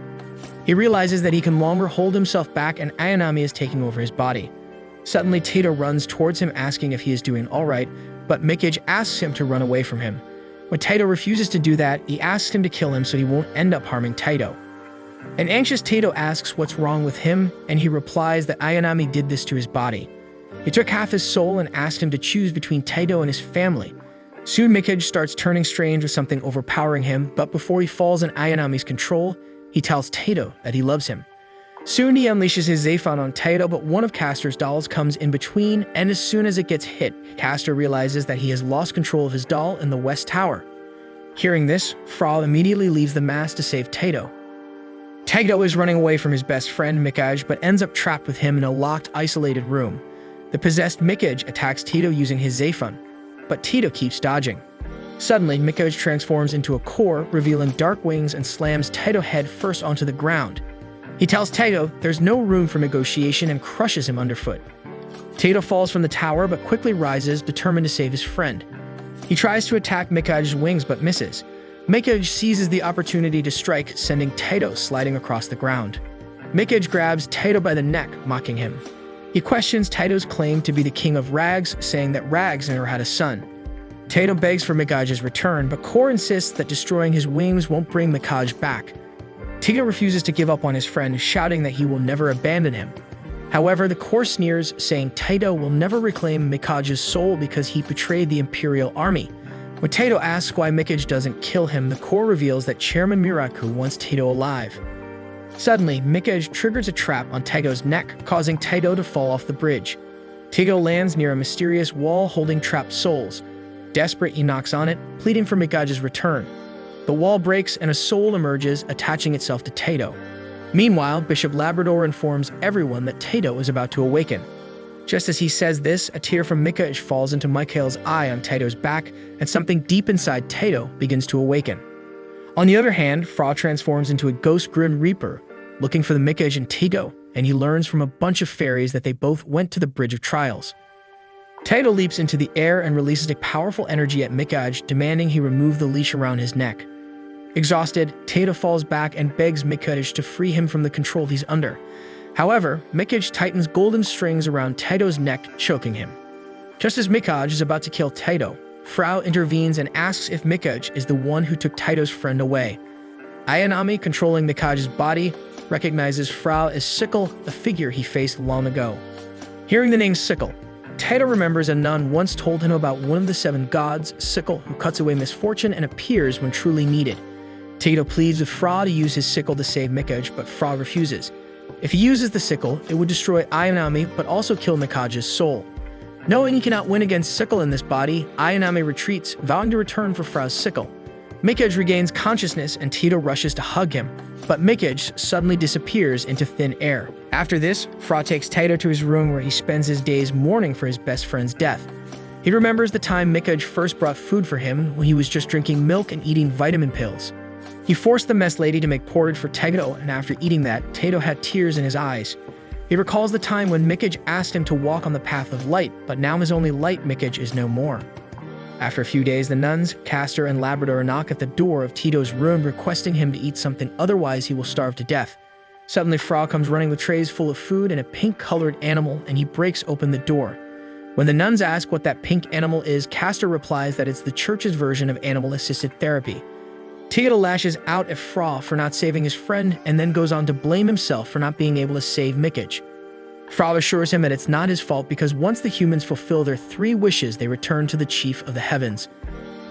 He realizes that he can no longer hold himself back and Ayanami is taking over his body. Suddenly, Tato runs towards him asking if he is doing alright, but Mikaj asks him to run away from him. When Tato refuses to do that, he asks him to kill him so he won't end up harming Tato. An anxious Tato asks what's wrong with him, and he replies that Ayanami did this to his body. He took half his soul and asked him to choose between Tato and his family. Soon Mikaj starts turning strange with something overpowering him, but before he falls in Ayanami's control, he tells Tato that he loves him. Soon he unleashes his Zephon on Tato, but one of Castor's dolls comes in between, and as soon as it gets hit, Castor realizes that he has lost control of his doll in the West Tower. Hearing this, Fra immediately leaves the mask to save Tato. Tato is running away from his best friend Mikaj, but ends up trapped with him in a locked, isolated room. The possessed Mikaj attacks Tato using his Zephon, but Tato keeps dodging. Suddenly, Mikaj transforms into a core, revealing dark wings and slams Tato head first onto the ground. He tells Tato there's no room for negotiation and crushes him underfoot. Tato falls from the tower but quickly rises, determined to save his friend. He tries to attack Mikaj's wings but misses. Mikaj seizes the opportunity to strike, sending Tato sliding across the ground. Mikaj grabs Tato by the neck, mocking him. He questions Tato's claim to be the king of Rags, saying that Rags never had a son. Tato begs for Mikaj's return, but Core insists that destroying his wings won't bring Mikaj back. Tato refuses to give up on his friend, shouting that he will never abandon him. However, the Core sneers, saying Tato will never reclaim Mikaj's soul because he betrayed the Imperial Army. When Tato asks why Mikaj doesn't kill him, the Core reveals that Chairman Miraku wants Tato alive. Suddenly, Mikaj triggers a trap on Tato's neck, causing Tato to fall off the bridge. Tato lands near a mysterious wall holding trapped souls. Desperate, he knocks on it, pleading for Mikaj's return. The wall breaks and a soul emerges, attaching itself to Tato. Meanwhile, Bishop Labrador informs everyone that Tato is about to awaken. Just as he says this, a tear from Mikaj falls into Michael's eye on Tato's back, and something deep inside Tato begins to awaken. On the other hand, Fra transforms into a ghost Grim Reaper, looking for the Mikaj and Tato, and he learns from a bunch of fairies that they both went to the Bridge of Trials. Tato leaps into the air and releases a powerful energy at Mikaj, demanding he remove the leash around his neck. Exhausted, Tato falls back and begs Mikaj to free him from the control he's under. However, Mikaj tightens golden strings around Tato's neck, choking him. Just as Mikaj is about to kill Tato, Frau intervenes and asks if Mikaj is the one who took Tato's friend away. Ayanami, controlling Mikaj's body, recognizes Frau as Sickle, the figure he faced long ago. Hearing the name Sickle, Tato remembers a nun once told him about one of the 7 gods, Sickle, who cuts away misfortune and appears when truly needed. Tato pleads with Fra to use his sickle to save Mikaj, but Fra refuses. If he uses the sickle, it would destroy Ayanami, but also kill Mikaj's soul. Knowing he cannot win against Sickle in this body, Ayanami retreats, vowing to return for Frau's sickle. Mikaj regains consciousness and Tato rushes to hug him, but Mikaj suddenly disappears into thin air. After this, Fra takes Tato to his room where he spends his days mourning for his best friend's death. He remembers the time Mikaj first brought food for him when he was just drinking milk and eating vitamin pills. He forced the mess lady to make porridge for Tato, and after eating that, Tato had tears in his eyes. He recalls the time when Mikaj asked him to walk on the path of light, but now his only light, Mikaj, is no more. After a few days, the nuns, Castor, and Labrador knock at the door of Tito's room, requesting him to eat something, otherwise he will starve to death. Suddenly, Fra comes running with trays full of food and a pink-colored animal, and he breaks open the door. When the nuns ask what that pink animal is, Castor replies that it's the church's version of animal-assisted therapy. Tito lashes out at Fra for not saving his friend, and then goes on to blame himself for not being able to save Mikaj. Fra assures him that it's not his fault because once the humans fulfill their 3 wishes, they return to the Chief of the Heavens.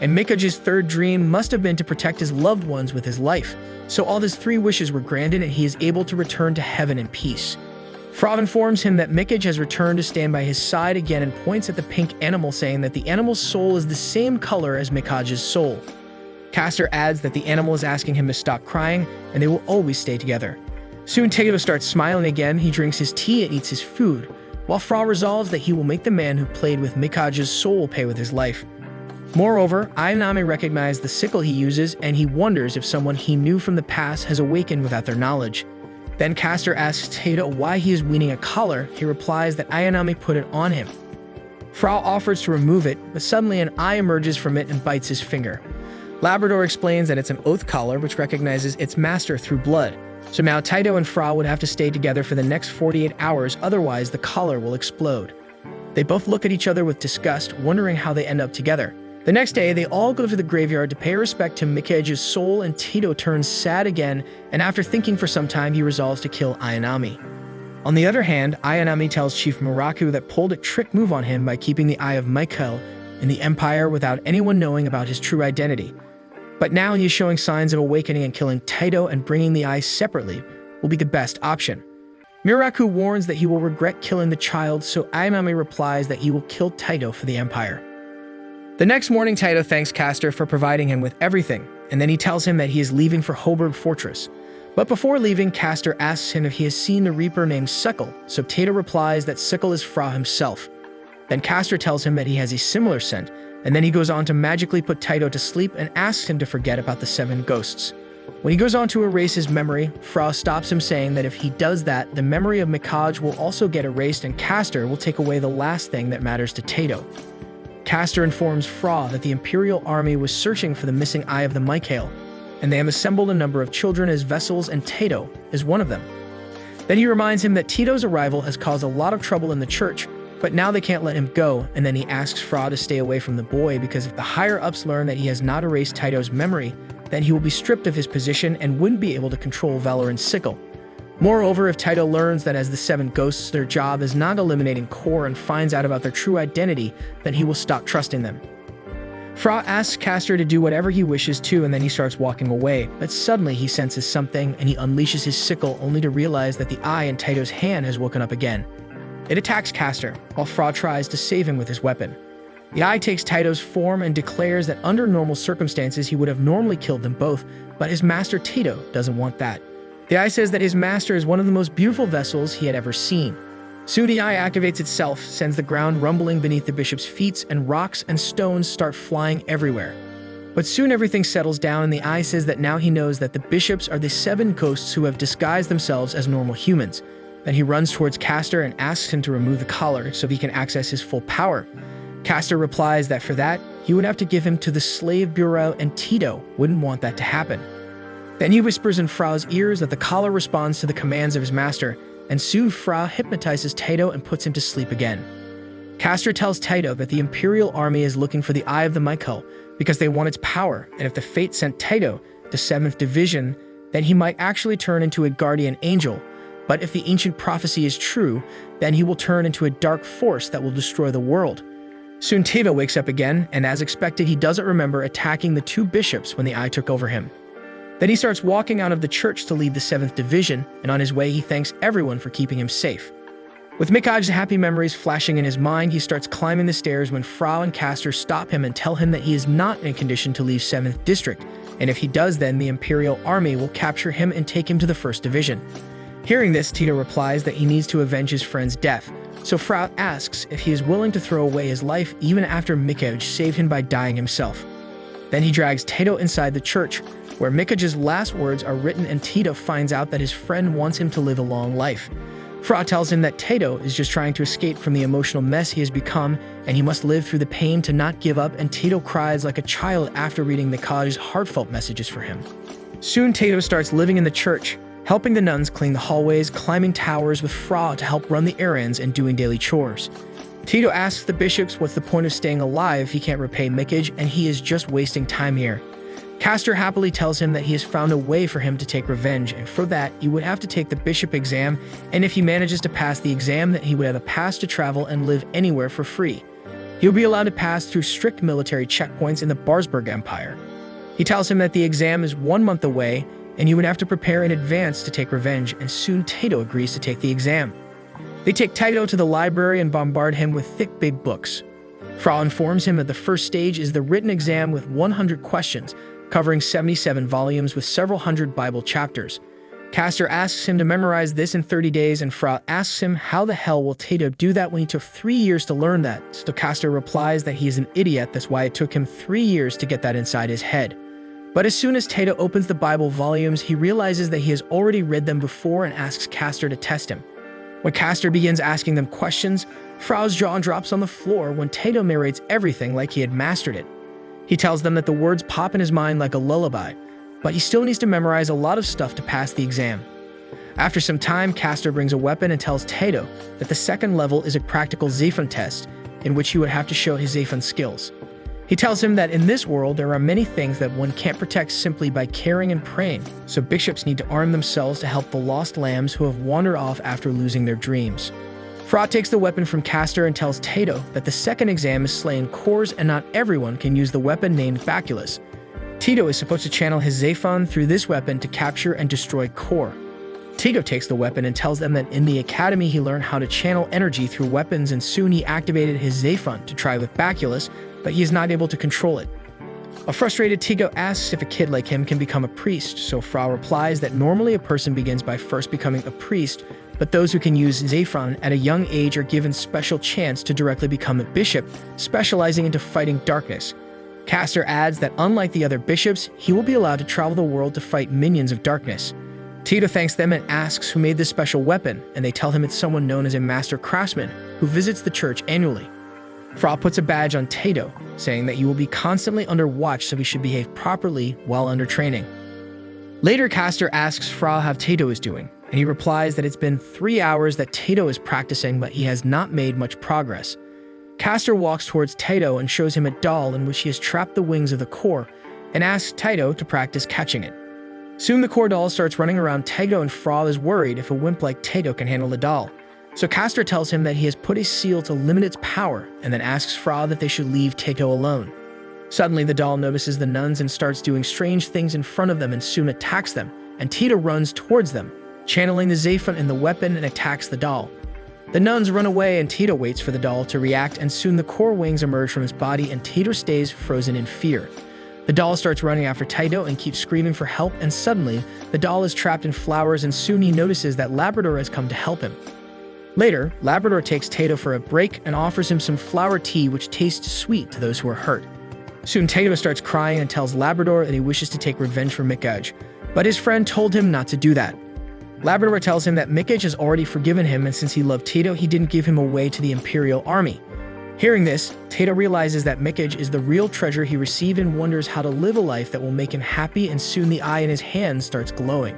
And Mikaj's 3rd dream must have been to protect his loved ones with his life, so all his 3 wishes were granted and he is able to return to heaven in peace. Fra informs him that Mikaj has returned to stand by his side again and points at the pink animal, saying that the animal's soul is the same color as Mikaj's soul. Castor adds that the animal is asking him to stop crying and they will always stay together. Soon Tato starts smiling again, he drinks his tea and eats his food, while Fra resolves that he will make the man who played with Mikaj's soul pay with his life. Moreover, Ayanami recognized the sickle he uses, and he wonders if someone he knew from the past has awakened without their knowledge. Then Castor asks Tato why he is wearing a collar. He replies that Ayanami put it on him. Frau offers to remove it, but suddenly an eye emerges from it and bites his finger. Labrador explains that it's an oath collar which recognizes its master through blood. So now Taito and Frau would have to stay together for the next 48 hours, otherwise the collar will explode. They both look at each other with disgust, wondering how they end up together. The next day, they all go to the graveyard to pay respect to Mikage's soul, and Tito turns sad again, and after thinking for some time, he resolves to kill Ayanami. On the other hand, Ayanami tells Chief Muraku that pulled a trick move on him by keeping the Eye of Michael in the Empire without anyone knowing about his true identity. But now he is showing signs of awakening, and killing Taito and bringing the eye separately will be the best option. Muraku warns that he will regret killing the child, so Ayanami replies that he will kill Taito for the Empire. The next morning, Taito thanks Castor for providing him with everything, and then he tells him that he is leaving for Hoburg Fortress. But before leaving, Castor asks him if he has seen the Reaper named Sickle, so Taito replies that Sickle is Frau himself. Then Castor tells him that he has a similar scent, and then he goes on to magically put Taito to sleep and asks him to forget about the 7 ghosts. When he goes on to erase his memory, Frau stops him, saying that if he does that, the memory of Mikage will also get erased, and Castor will take away the last thing that matters to Taito. Castor informs Frau that the Imperial Army was searching for the missing Eye of the Michael, and they have assembled a number of children as vessels, and Taito is one of them. Then he reminds him that Tito's arrival has caused a lot of trouble in the church, but now they can't let him go, and then he asks Frau to stay away from the boy because if the higher-ups learn that he has not erased Taito's memory, then he will be stripped of his position and wouldn't be able to control Valorant's sickle. Moreover, if Taito learns that as the 7 ghosts, their job is not eliminating core and finds out about their true identity, then he will stop trusting them. Frau asks Castor to do whatever he wishes to, and then he starts walking away, but suddenly he senses something and he unleashes his sickle only to realize that the eye in Taito's hand has woken up again. It attacks Castor, while Frau tries to save him with his weapon. The eye takes Taito's form and declares that under normal circumstances he would have normally killed them both, but his master Taito doesn't want that. The eye says that his master is one of the most beautiful vessels he had ever seen. Soon the eye activates itself, sends the ground rumbling beneath the bishop's feet, and rocks and stones start flying everywhere. But soon everything settles down, and the eye says that now he knows that the bishops are the 7 ghosts who have disguised themselves as normal humans. Then he runs towards Castor and asks him to remove the collar so he can access his full power. Castor replies that for that, he would have to give him to the slave bureau, and Tito wouldn't want that to happen. Then he whispers in Frau's ears that the collar responds to the commands of his master, and soon Frau hypnotizes Taito and puts him to sleep again. Castor tells Taito that the Imperial Army is looking for the Eye of the Michael because they want its power, and if the fate sent Taito to 7th Division, then he might actually turn into a guardian angel, but if the ancient prophecy is true, then he will turn into a dark force that will destroy the world. Soon Taito wakes up again, and as expected, he doesn't remember attacking the 2 bishops when the eye took over him. Then he starts walking out of the church to lead the 7th Division, and on his way he thanks everyone for keeping him safe. With Mikage's happy memories flashing in his mind, he starts climbing the stairs when Frau and Castor stop him and tell him that he is not in a condition to leave 7th District, and if he does, then the Imperial Army will capture him and take him to the 1st Division. Hearing this, Tito replies that he needs to avenge his friend's death, so Frau asks if he is willing to throw away his life even after Mikage saved him by dying himself. Then he drags Taito inside the church, where Mikage's last words are written, and Tito finds out that his friend wants him to live a long life. Frau tells him that Taito is just trying to escape from the emotional mess he has become, and he must live through the pain to not give up, and Tito cries like a child after reading Mikage's heartfelt messages for him. Soon Taito starts living in the church, helping the nuns clean the hallways, climbing towers with Frau to help run the errands, and doing daily chores. Tito asks the bishops what's the point of staying alive if he can't repay Mikage, and he is just wasting time here. Castor happily tells him that he has found a way for him to take revenge, and for that, he would have to take the bishop exam, and if he manages to pass the exam, then he would have a pass to travel and live anywhere for free. He'll be allowed to pass through strict military checkpoints in the Barsburg Empire. He tells him that the exam is 1 month away, and he would have to prepare in advance to take revenge, and soon Taito agrees to take the exam. They take Taito to the library and bombard him with thick big books. Frau informs him that the first stage is the written exam with 100 questions, covering 77 volumes with several hundred Bible chapters. Castor asks him to memorize this in 30 days, and Fra asks him how the hell will Tato do that when he took 3 years to learn that. So Castor replies that he is an idiot, that's why it took him 3 years to get that inside his head. But as soon as Tato opens the Bible volumes, he realizes that he has already read them before and asks Castor to test him. When Castor begins asking them questions, Fra's jaw drops on the floor when Tato narrates everything like he had mastered it. He tells them that the words pop in his mind like a lullaby, but he still needs to memorize a lot of stuff to pass the exam. After some time, Castor brings a weapon and tells Tato that the second level is a practical Zephon test, in which he would have to show his Zephon skills. He tells him that in this world there are many things that one can't protect simply by caring and praying, so bishops need to arm themselves to help the lost lambs who have wandered off after losing their dreams. Fra takes the weapon from Castor and tells Tato that the second exam is slaying cores and not everyone can use the weapon named Baculus. Tato is supposed to channel his Zephon through this weapon to capture and destroy core. Tato takes the weapon and tells them that in the academy he learned how to channel energy through weapons, and soon he activated his Zephon to try with Baculus, but he is not able to control it. A frustrated Tato asks if a kid like him can become a priest, so Fra replies that normally a person begins by first becoming a priest, but those who can use Zephon at a young age are given special chance to directly become a bishop, specializing into fighting darkness. Castor adds that unlike the other bishops, he will be allowed to travel the world to fight minions of darkness. Tato thanks them and asks who made this special weapon, and they tell him it's someone known as a master craftsman who visits the church annually. Fra puts a badge on Tato, saying that he will be constantly under watch, so he should behave properly while under training. Later, Castor asks Fra how Tato is doing, and he replies that it's been 3 hours that Tato is practicing, but he has not made much progress. Castor walks towards Tato and shows him a doll in which he has trapped the wings of the core, and asks Tato to practice catching it. Soon the core doll starts running around Tato, and Fra is worried if a wimp like Tato can handle the doll. So Castor tells him that he has put a seal to limit its power, and then asks Fra that they should leave Tato alone. Suddenly the doll notices the nuns and starts doing strange things in front of them, and soon attacks them, and Tato runs towards them, channeling the Zephon in the weapon, and attacks the doll. The nuns run away, and Tato waits for the doll to react, and soon the core wings emerge from his body and Tato stays frozen in fear. The doll starts running after Tato and keeps screaming for help, and suddenly the doll is trapped in flowers, and soon he notices that Labrador has come to help him. Later, Labrador takes Tato for a break and offers him some flower tea which tastes sweet to those who are hurt. Soon Tato starts crying and tells Labrador that he wishes to take revenge for Mikaj, but his friend told him not to do that. Labrador tells him that Mikaj has already forgiven him, and since he loved Tato, he didn't give him away to the Imperial Army. Hearing this, Tato realizes that Mikaj is the real treasure he received and wonders how to live a life that will make him happy, and soon the eye in his hand starts glowing.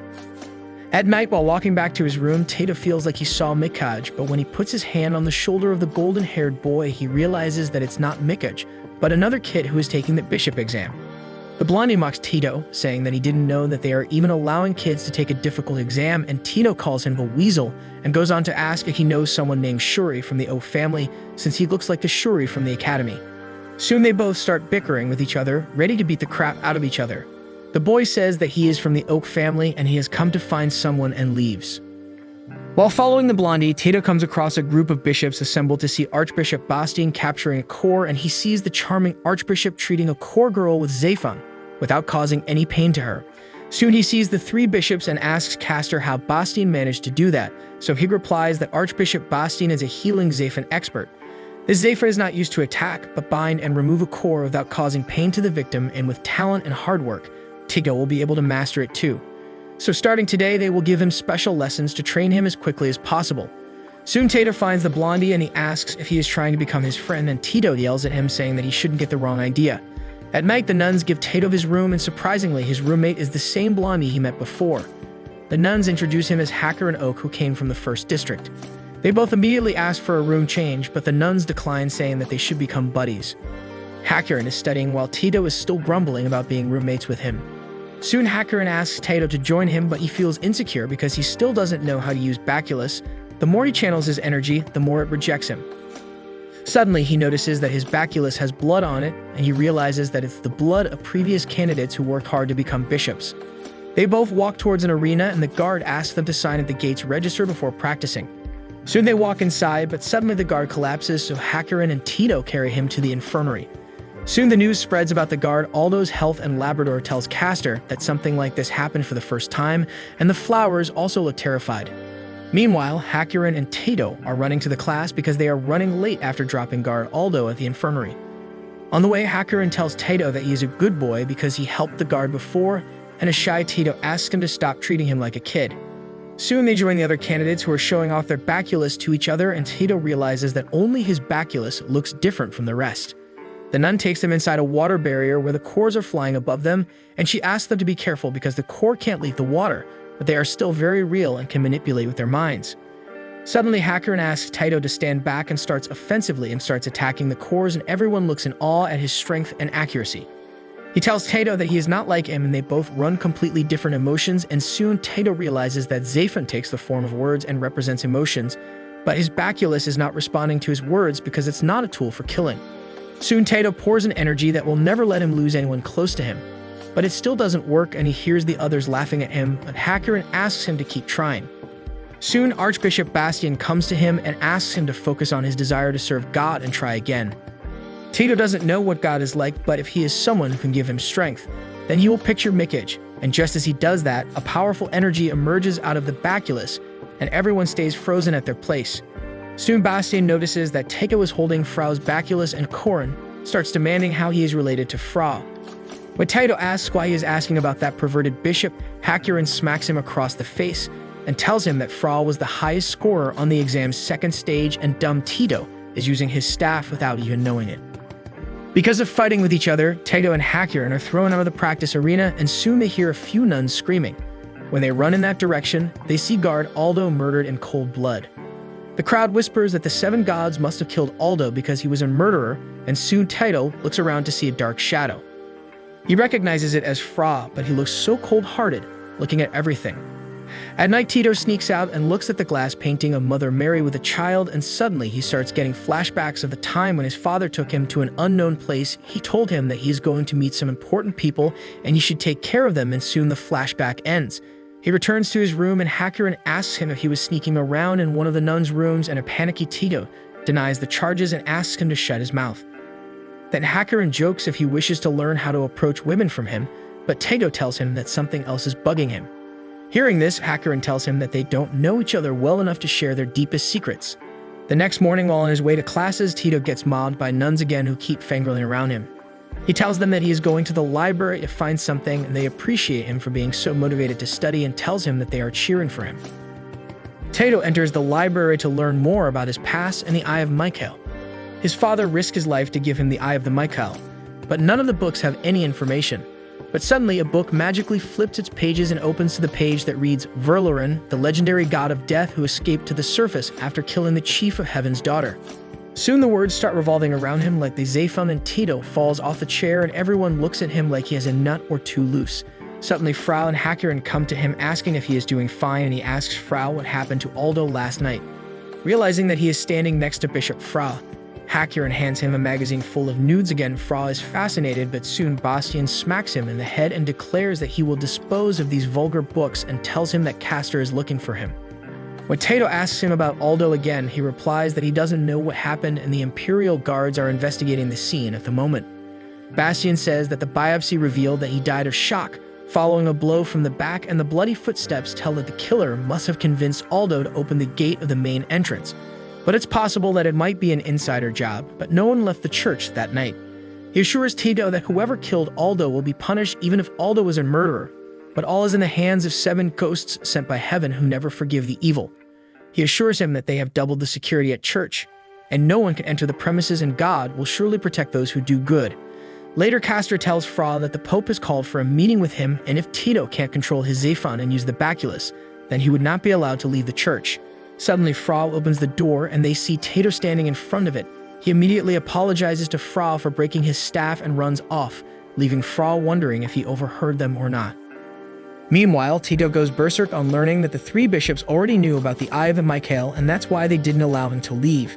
At night, while walking back to his room, Tato feels like he saw Mikaj, but when he puts his hand on the shoulder of the golden-haired boy, he realizes that it's not Mikaj, but another kid who is taking the bishop exam. The blondie mocks Tato, saying that he didn't know that they are even allowing kids to take a difficult exam, and Tato calls him a weasel and goes on to ask if he knows someone named Shuri from the O family, since he looks like the Shuri from the academy. Soon they both start bickering with each other, ready to beat the crap out of each other. The boy says that he is from the Oak family and he has come to find someone, and leaves. While following the blondie, Tato comes across a group of bishops assembled to see Archbishop Bastian capturing a core, and he sees the charming archbishop treating a core girl with Zephon without causing any pain to her. Soon he sees the 3 bishops and asks Castor how Bastian managed to do that, so he replies that Archbishop Bastian is a healing Zephon expert. This Zephon is not used to attack, but bind and remove a core without causing pain to the victim, and with talent and hard work, Tato will be able to master it too. So starting today, they will give him special lessons to train him as quickly as possible. Soon Tato finds the blondie and he asks if he is trying to become his friend, and Tato yells at him saying that he shouldn't get the wrong idea. At night, the nuns give Tato his room, and surprisingly, his roommate is the same blondie he met before. The nuns introduce him as Hacker and Oak, who came from the 1st District. They both immediately ask for a room change, but the nuns decline, saying that they should become buddies. Hackerin is studying while Tato is still grumbling about being roommates with him. Soon Hackerin asks Tato to join him, but he feels insecure because he still doesn't know how to use Baculus. The more he channels his energy, the more it rejects him. Suddenly, he notices that his Baculus has blood on it, and he realizes that it's the blood of previous candidates who worked hard to become bishops. They both walk towards an arena, and the guard asks them to sign at the gate's register before practicing. Soon they walk inside, but suddenly the guard collapses, so Hackerin and Tato carry him to the infirmary. Soon the news spreads about the guard Aldo's health, and Labrador tells Castor that something like this happened for the first time, and the flowers also look terrified. Meanwhile, Hakurin and Tato are running to the class because they are running late after dropping guard Aldo at the infirmary. On the way, Hakurin tells Tato that he is a good boy because he helped the guard before, and a shy Tato asks him to stop treating him like a kid. Soon they join the other candidates who are showing off their baculus to each other, and Tato realizes that only his baculus looks different from the rest. The nun takes them inside a water barrier where the cores are flying above them, and she asks them to be careful because the core can't leave the water, but they are still very real and can manipulate with their minds. Suddenly, Hakurin asks Taito to stand back and starts offensively and starts attacking the cores, and everyone looks in awe at his strength and accuracy. He tells Taito that he is not like him, and they both run completely different emotions, and soon Taito realizes that Zaphon takes the form of words and represents emotions, but his baculus is not responding to his words because it's not a tool for killing. Soon Taito pours an energy that will never let him lose anyone close to him. But it still doesn't work, and he hears the others laughing at him, but Hakurin asks him to keep trying. Soon Archbishop Bastian comes to him and asks him to focus on his desire to serve God and try again. Taito doesn't know what God is like, but if he is someone who can give him strength, then he will picture Mikage, and just as he does that, a powerful energy emerges out of the baculus, and everyone stays frozen at their place. Soon Bastian notices that Taito is holding Frau's baculus, and Korin starts demanding how he is related to Frau. When Taito asks why he is asking about that perverted bishop, Hakurin smacks him across the face and tells him that Frau was the highest scorer on the exam's second stage, and dumb Taito is using his staff without even knowing it. Because of fighting with each other, Taito and Hakurin are thrown out of the practice arena, and soon they hear a few nuns screaming. When they run in that direction, they see guard Aldo murdered in cold blood. The crowd whispers that the 7 gods must have killed Aldo because he was a murderer, and soon Taito looks around to see a dark shadow. He recognizes it as Fra, but he looks so cold-hearted, looking at everything. At night, Tito sneaks out and looks at the glass painting of Mother Mary with a child, and suddenly he starts getting flashbacks of the time when his father took him to an unknown place. He told him that he is going to meet some important people and he should take care of them, and soon the flashback ends. He returns to his room, and Hakurin asks him if he was sneaking around in one of the nuns' rooms, and a panicky Tito denies the charges and asks him to shut his mouth. Then Hakurin jokes if he wishes to learn how to approach women from him, but Taito tells him that something else is bugging him. Hearing this, Hakurin tells him that they don't know each other well enough to share their deepest secrets. The next morning, while on his way to classes, Tito gets mobbed by nuns again who keep fangirling around him. He tells them that he is going to the library to find something, and they appreciate him for being so motivated to study and tells him that they are cheering for him. Taito enters the library to learn more about his past and the Eye of Michael. His father risked his life to give him the Eye of the Michael, but none of the books have any information. But suddenly, a book magically flips its pages and opens to the page that reads, Verloren, the legendary god of death who escaped to the surface after killing the chief of heaven's daughter. Soon the words start revolving around him like the Zaphon, and Tito falls off the chair, and everyone looks at him like he has a nut or two loose. Suddenly, Frau and Hakurin come to him asking if he is doing fine, and he asks Frau what happened to Aldo last night. Realizing that he is standing next to Bishop Frau, Hakurin hands him a magazine full of nudes again. Frau is fascinated, but soon Bastian smacks him in the head and declares that he will dispose of these vulgar books and tells him that Castor is looking for him. When Taito asks him about Aldo again, he replies that he doesn't know what happened and the Imperial Guards are investigating the scene at the moment. Bastian says that the biopsy revealed that he died of shock following a blow from the back, and the bloody footsteps tell that the killer must have convinced Aldo to open the gate of the main entrance. But it's possible that it might be an insider job, but no one left the church that night. He assures Tito that whoever killed Aldo will be punished even if Aldo was a murderer, but all is in the hands of 7 ghosts sent by heaven who never forgive the evil. He assures him that they have doubled the security at church, and no one can enter the premises, and God will surely protect those who do good. Later, Castor tells Fra that the Pope has called for a meeting with him, and if Tito can't control his Zaphon and use the baculus, then he would not be allowed to leave the church. Suddenly, Frau opens the door, and they see Taito standing in front of it. He immediately apologizes to Frau for breaking his staff and runs off, leaving Frau wondering if he overheard them or not. Meanwhile, Tito goes berserk on learning that the 3 bishops already knew about the Eye of the Michael, and that's why they didn't allow him to leave.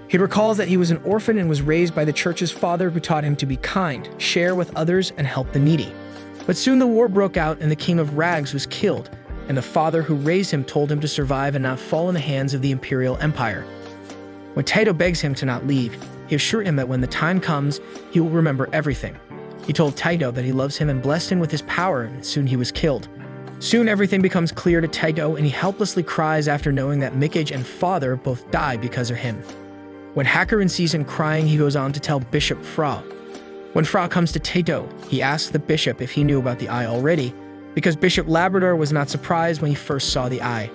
He recalls that he was an orphan and was raised by the church's father, who taught him to be kind, share with others, and help the needy. But soon the war broke out, and the king of Rags was killed, and the father who raised him told him to survive and not fall in the hands of the Imperial Empire. When Taito begs him to not leave, he assured him that when the time comes, he will remember everything. He told Taito that he loves him and blessed him with his power, and soon he was killed. Soon everything becomes clear to Taito, and he helplessly cries after knowing that Mikage and father both die because of him. When Hakurin sees him crying, he goes on to tell Bishop Fra. When Fra comes to Taito, he asks the bishop if he knew about the eye already, because Bishop Labrador was not surprised when he first saw the eye.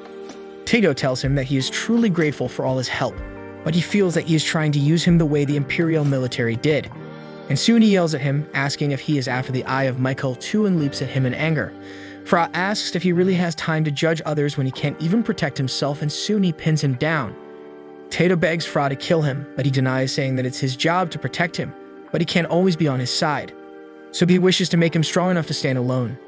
Taito tells him that he is truly grateful for all his help, but he feels that he is trying to use him the way the Imperial military did. And soon he yells at him, asking if he is after the eye of Michael too, and leaps at him in anger. Fra asks if he really has time to judge others when he can't even protect himself, and soon he pins him down. Taito begs Fra to kill him, but he denies, saying that it's his job to protect him, but he can't always be on his side. So he wishes to make him strong enough to stand alone.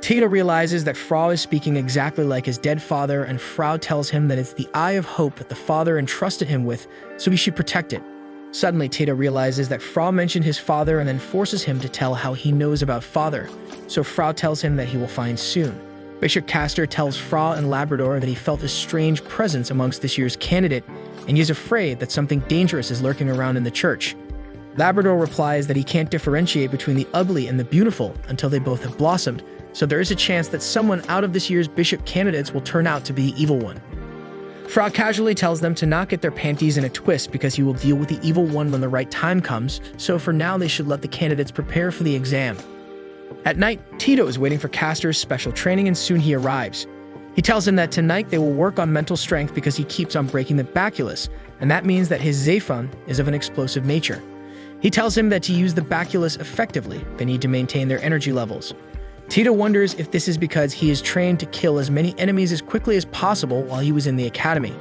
Taito realizes that Fra is speaking exactly like his dead father, and Fra tells him that it's the Eye of Hope that the father entrusted him with, so he should protect it. Suddenly, Taito realizes that Fra mentioned his father and then forces him to tell how he knows about father, so Fra tells him that he will find soon. Bishop Castor tells Fra and Labrador that he felt a strange presence amongst this year's candidate, and he is afraid that something dangerous is lurking around in the church. Labrador replies that he can't differentiate between the ugly and the beautiful until they both have blossomed, so there is a chance that someone out of this year's bishop candidates will turn out to be the evil one. Fra casually tells them to not get their panties in a twist because he will deal with the evil one when the right time comes, so for now they should let the candidates prepare for the exam. At night, Taito is waiting for Castor's special training, and soon he arrives. He tells him that tonight they will work on mental strength because he keeps on breaking the baculus, and that means that his Zephon is of an explosive nature. He tells him that to use the baculus effectively, they need to maintain their energy levels. Taito wonders if this is because he is trained to kill as many enemies as quickly as possible while he was in the academy.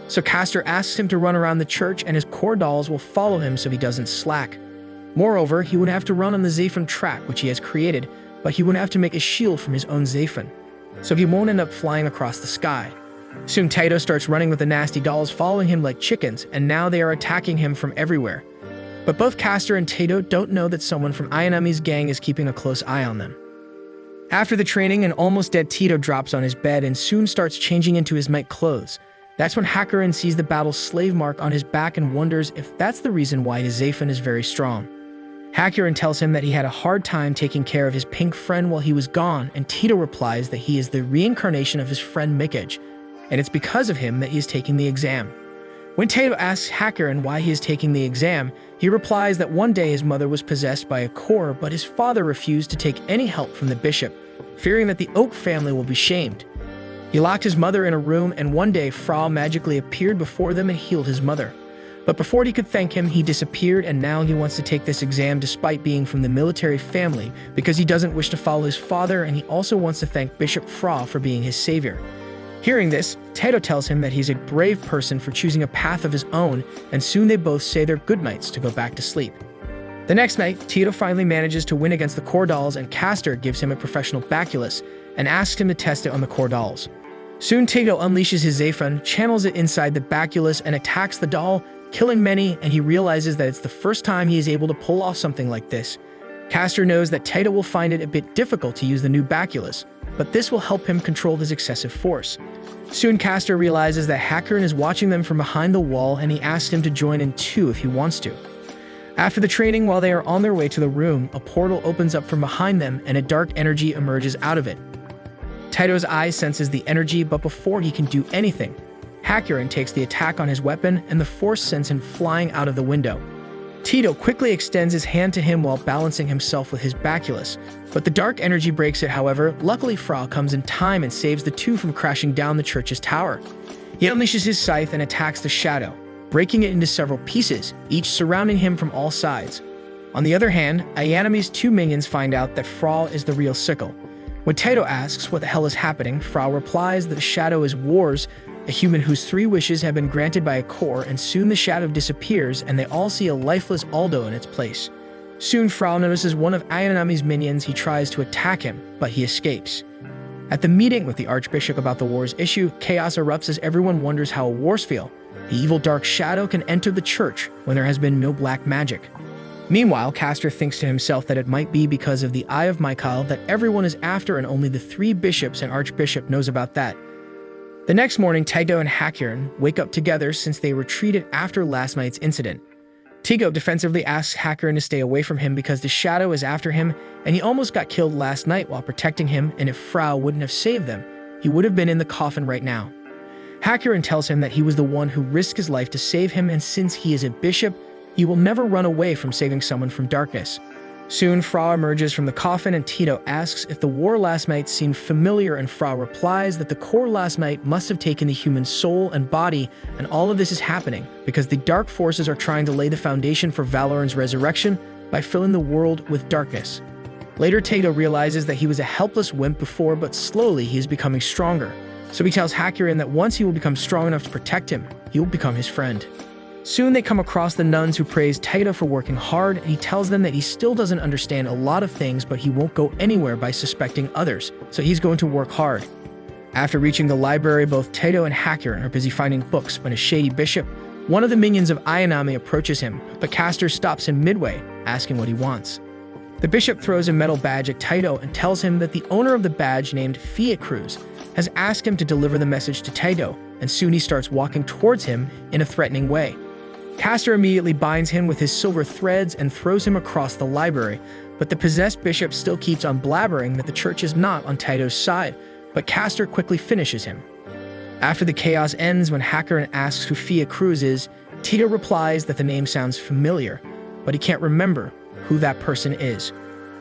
So Castor asks him to run around the church, and his core dolls will follow him so he doesn't slack. Moreover, he would have to run on the Zephon track which he has created, but he would have to make a shield from his own Zephon, so he won't end up flying across the sky. Soon Taito starts running with the nasty dolls following him like chickens, and now they are attacking him from everywhere. But both Castor and Taito don't know that someone from Ayanami's gang is keeping a close eye on them. After the training, an almost dead Taito drops on his bed and soon starts changing into his night clothes. That's when Hakurin sees the battle's slave mark on his back and wonders if that's the reason why his Zephon is very strong. Hakurin tells him that he had a hard time taking care of his pink friend while he was gone, and Taito replies that he is the reincarnation of his friend Mikage, and it's because of him that he is taking the exam. When Taito asks Hakurin why he is taking the exam, he replies that one day his mother was possessed by a core, but his father refused to take any help from the bishop, fearing that the Oak family will be shamed. He locked his mother in a room, and one day Fra magically appeared before them and healed his mother. But before he could thank him, he disappeared, and now he wants to take this exam despite being from the military family because he doesn't wish to follow his father, and he also wants to thank Bishop Fra for being his savior. Hearing this, Taito tells him that he's a brave person for choosing a path of his own, and soon they both say their goodnights to go back to sleep. The next night, Taito finally manages to win against the core dolls, and Castor gives him a professional baculus and asks him to test it on the core dolls. Soon Taito unleashes his Zephon, channels it inside the baculus, and attacks the doll, killing many, and he realizes that it's the first time he is able to pull off something like this. Castor knows that Taito will find it a bit difficult to use the new baculus, but this will help him control his excessive force. Soon Castor realizes that Hakurin is watching them from behind the wall, and he asks him to join in too if he wants to. After the training, while they are on their way to the room, a portal opens up from behind them and a dark energy emerges out of it. Taito's eye senses the energy, but before he can do anything, Hakurin takes the attack on his weapon, and the force sends him flying out of the window. Taito quickly extends his hand to him while balancing himself with his baculus, but the dark energy breaks it. However, luckily Fra comes in time and saves the two from crashing down the church's tower. He unleashes his scythe and attacks the shadow, breaking it into several pieces, each surrounding him from all sides. On the other hand, Ayanami's two minions find out that Fra is the real sickle. When Taito asks what the hell is happening, Fra replies that the shadow is Wars, a human whose 3 wishes have been granted by a core, and soon the shadow disappears and they all see a lifeless Aldo in its place. Soon Fra notices one of Ayanami's minions. He tries to attack him, but he escapes. At the meeting with the Archbishop about the Wars issue, chaos erupts as everyone wonders how Wars feel. The evil dark shadow can enter the church when there has been no black magic. Meanwhile, Castor thinks to himself that it might be because of the Eye of Michael that everyone is after, and only the 3 bishops and Archbishop knows about that. The next morning, Taito and Hakurin wake up together since they retreated after last night's incident. Tito defensively asks Hakarin to stay away from him because the shadow is after him and he almost got killed last night while protecting him, and if Frau wouldn't have saved them, he would have been in the coffin right now. Hakarin tells him that he was the one who risked his life to save him, and since he is a bishop, he will never run away from saving someone from darkness. Soon, Frau emerges from the coffin and Tito asks if the war last night seemed familiar, and Frau replies that the core last night must have taken the human soul and body, and all of this is happening because the dark forces are trying to lay the foundation for Valoran's resurrection by filling the world with darkness. Later, Tito realizes that he was a helpless wimp before, but slowly he is becoming stronger. So he tells Hakarin that once he will become strong enough to protect him, he will become his friend. Soon they come across the nuns who praise Tito for working hard, and he tells them that he still doesn't understand a lot of things, but he won't go anywhere by suspecting others, so he's going to work hard. After reaching the library, both Tito and Hakarin are busy finding books when a shady bishop, one of the minions of Ayanami, approaches him, but Castor stops him midway, asking what he wants. The bishop throws a metal badge at Tito and tells him that the owner of the badge, named Fiat Cruz, has asked him to deliver the message to Tito, and soon he starts walking towards him in a threatening way. Castor immediately binds him with his silver threads and throws him across the library, but the possessed bishop still keeps on blabbering that the church is not on Tito's side, but Castor quickly finishes him. After the chaos ends, when Hakarin asks who Fiat Cruz is, Tito replies that the name sounds familiar, but he can't remember who that person is.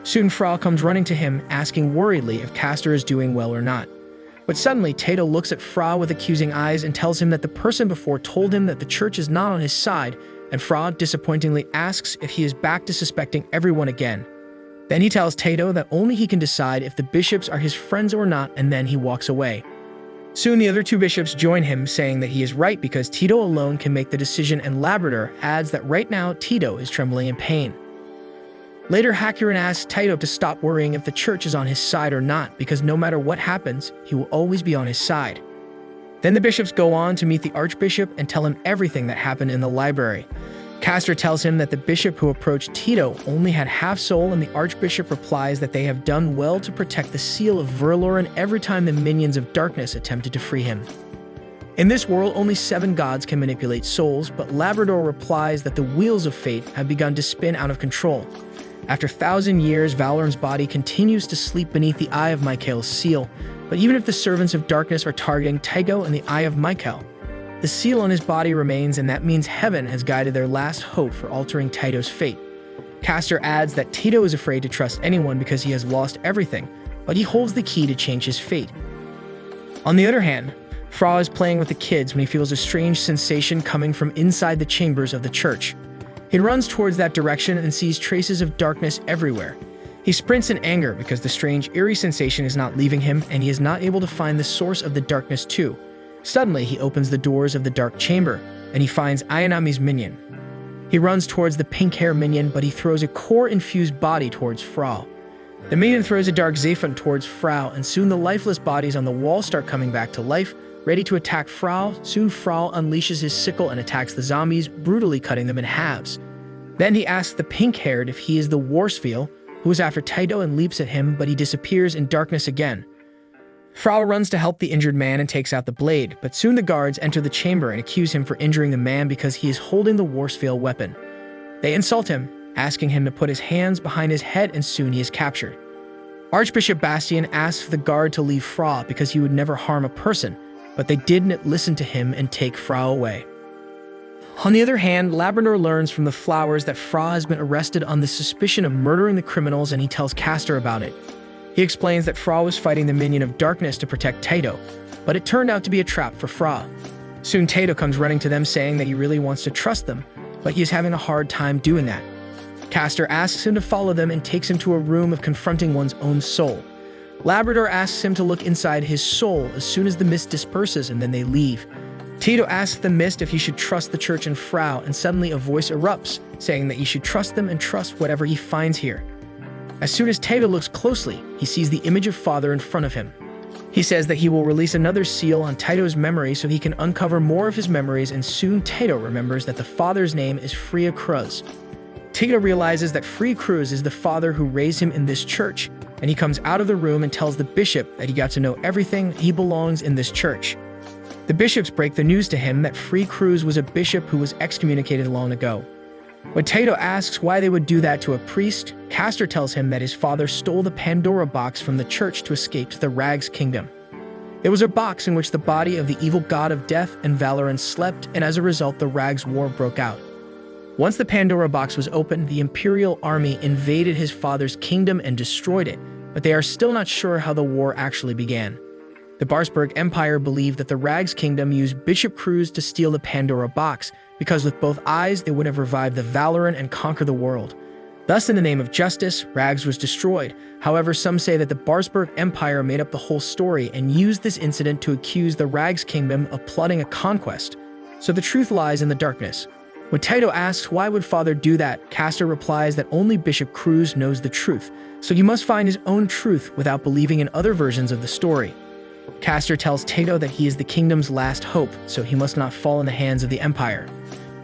Soon Frau comes running to him, asking worriedly if Castor is doing well or not. But suddenly, Tito looks at Frau with accusing eyes and tells him that the person before told him that the church is not on his side, and Frau disappointingly asks if he is back to suspecting everyone again. Then he tells Tito that only he can decide if the bishops are his friends or not, and then he walks away. Soon the other two bishops join him, saying that he is right because Tito alone can make the decision, and Labrador adds that right now Tito is trembling in pain. Later, Hakarin asks Tito to stop worrying if the church is on his side or not, because no matter what happens, he will always be on his side. Then the bishops go on to meet the archbishop and tell him everything that happened in the library. Castor tells him that the bishop who approached Tito only had half soul, and the archbishop replies that they have done well to protect the seal of Verloren every time the minions of darkness attempted to free him. In this world, only 7 gods can manipulate souls, but Labrador replies that the wheels of fate have begun to spin out of control. After 1,000 years, Valoran's body continues to sleep beneath the Eye of Michael's seal, but even if the servants of darkness are targeting Tygo and the Eye of Michael, the seal on his body remains, and that means heaven has guided their last hope for altering Tito's fate. Castor adds that Tito is afraid to trust anyone because he has lost everything, but he holds the key to change his fate. On the other hand, Frau is playing with the kids when he feels a strange sensation coming from inside the chambers of the church. He runs towards that direction and sees traces of darkness everywhere. He sprints in anger because the strange, eerie sensation is not leaving him, and he is not able to find the source of the darkness too. Suddenly, he opens the doors of the dark chamber, and he finds Ayanami's minion. He runs towards the pink-hair minion, but he throws a core-infused body towards Frau. The minion throws a dark Zephon towards Frau, and soon the lifeless bodies on the wall start coming back to life, ready to attack Frau. Soon Frau unleashes his sickle and attacks the zombies, brutally cutting them in halves. Then he asks the pink-haired if he is the Warsfiel, who is after Tito, and leaps at him, but he disappears in darkness again. Frau runs to help the injured man and takes out the blade, but soon the guards enter the chamber and accuse him for injuring the man because he is holding the Warsfiel weapon. They insult him, asking him to put his hands behind his head, and soon he is captured. Archbishop Bastian asks the guard to leave Frau because he would never harm a person, but they didn't listen to him and take Frau away. On the other hand, Labrador learns from the flowers that Frau has been arrested on the suspicion of murdering the criminals, and he tells Castor about it. He explains that Frau was fighting the minion of darkness to protect Tito, but it turned out to be a trap for Frau. Soon Tito comes running to them, saying that he really wants to trust them, but he is having a hard time doing that. Castor asks him to follow them and takes him to a room of confronting one's own soul. Labrador asks him to look inside his soul as soon as the mist disperses, and then they leave. Tito asks the mist if he should trust the church and Frau, and suddenly a voice erupts, saying that he should trust them and trust whatever he finds here. As soon as Tito looks closely, he sees the image of Father in front of him. He says that he will release another seal on Tito's memory so he can uncover more of his memories, and soon Tito remembers that the Father's name is Freya Cruz. Tito realizes that Freya Cruz is the father who raised him in this church, and he comes out of the room and tells the bishop that he got to know everything. He belongs in this church. The bishops break the news to him that Freya Cruz was a bishop who was excommunicated long ago. When Tato asks why they would do that to a priest, Castor tells him that his father stole the Pandora box from the church to escape to the Rags Kingdom. It was a box in which the body of the evil god of death and Valorant slept, and as a result, the Rags War broke out. Once the Pandora box was opened, the Imperial army invaded his father's kingdom and destroyed it, but they are still not sure how the war actually began. The Barsburg Empire believed that the Rags Kingdom used Bishop Cruz to steal the Pandora box, because with both eyes they would have revived the Valorant and conquer the world. Thus, in the name of justice, Rags was destroyed. However, some say that the Barsburg Empire made up the whole story and used this incident to accuse the Rags Kingdom of plotting a conquest. So the truth lies in the darkness. When Tato asks why would father do that, Castor replies that only Bishop Cruz knows the truth, so he must find his own truth without believing in other versions of the story. Castor tells Tato that he is the kingdom's last hope, so he must not fall in the hands of the Empire.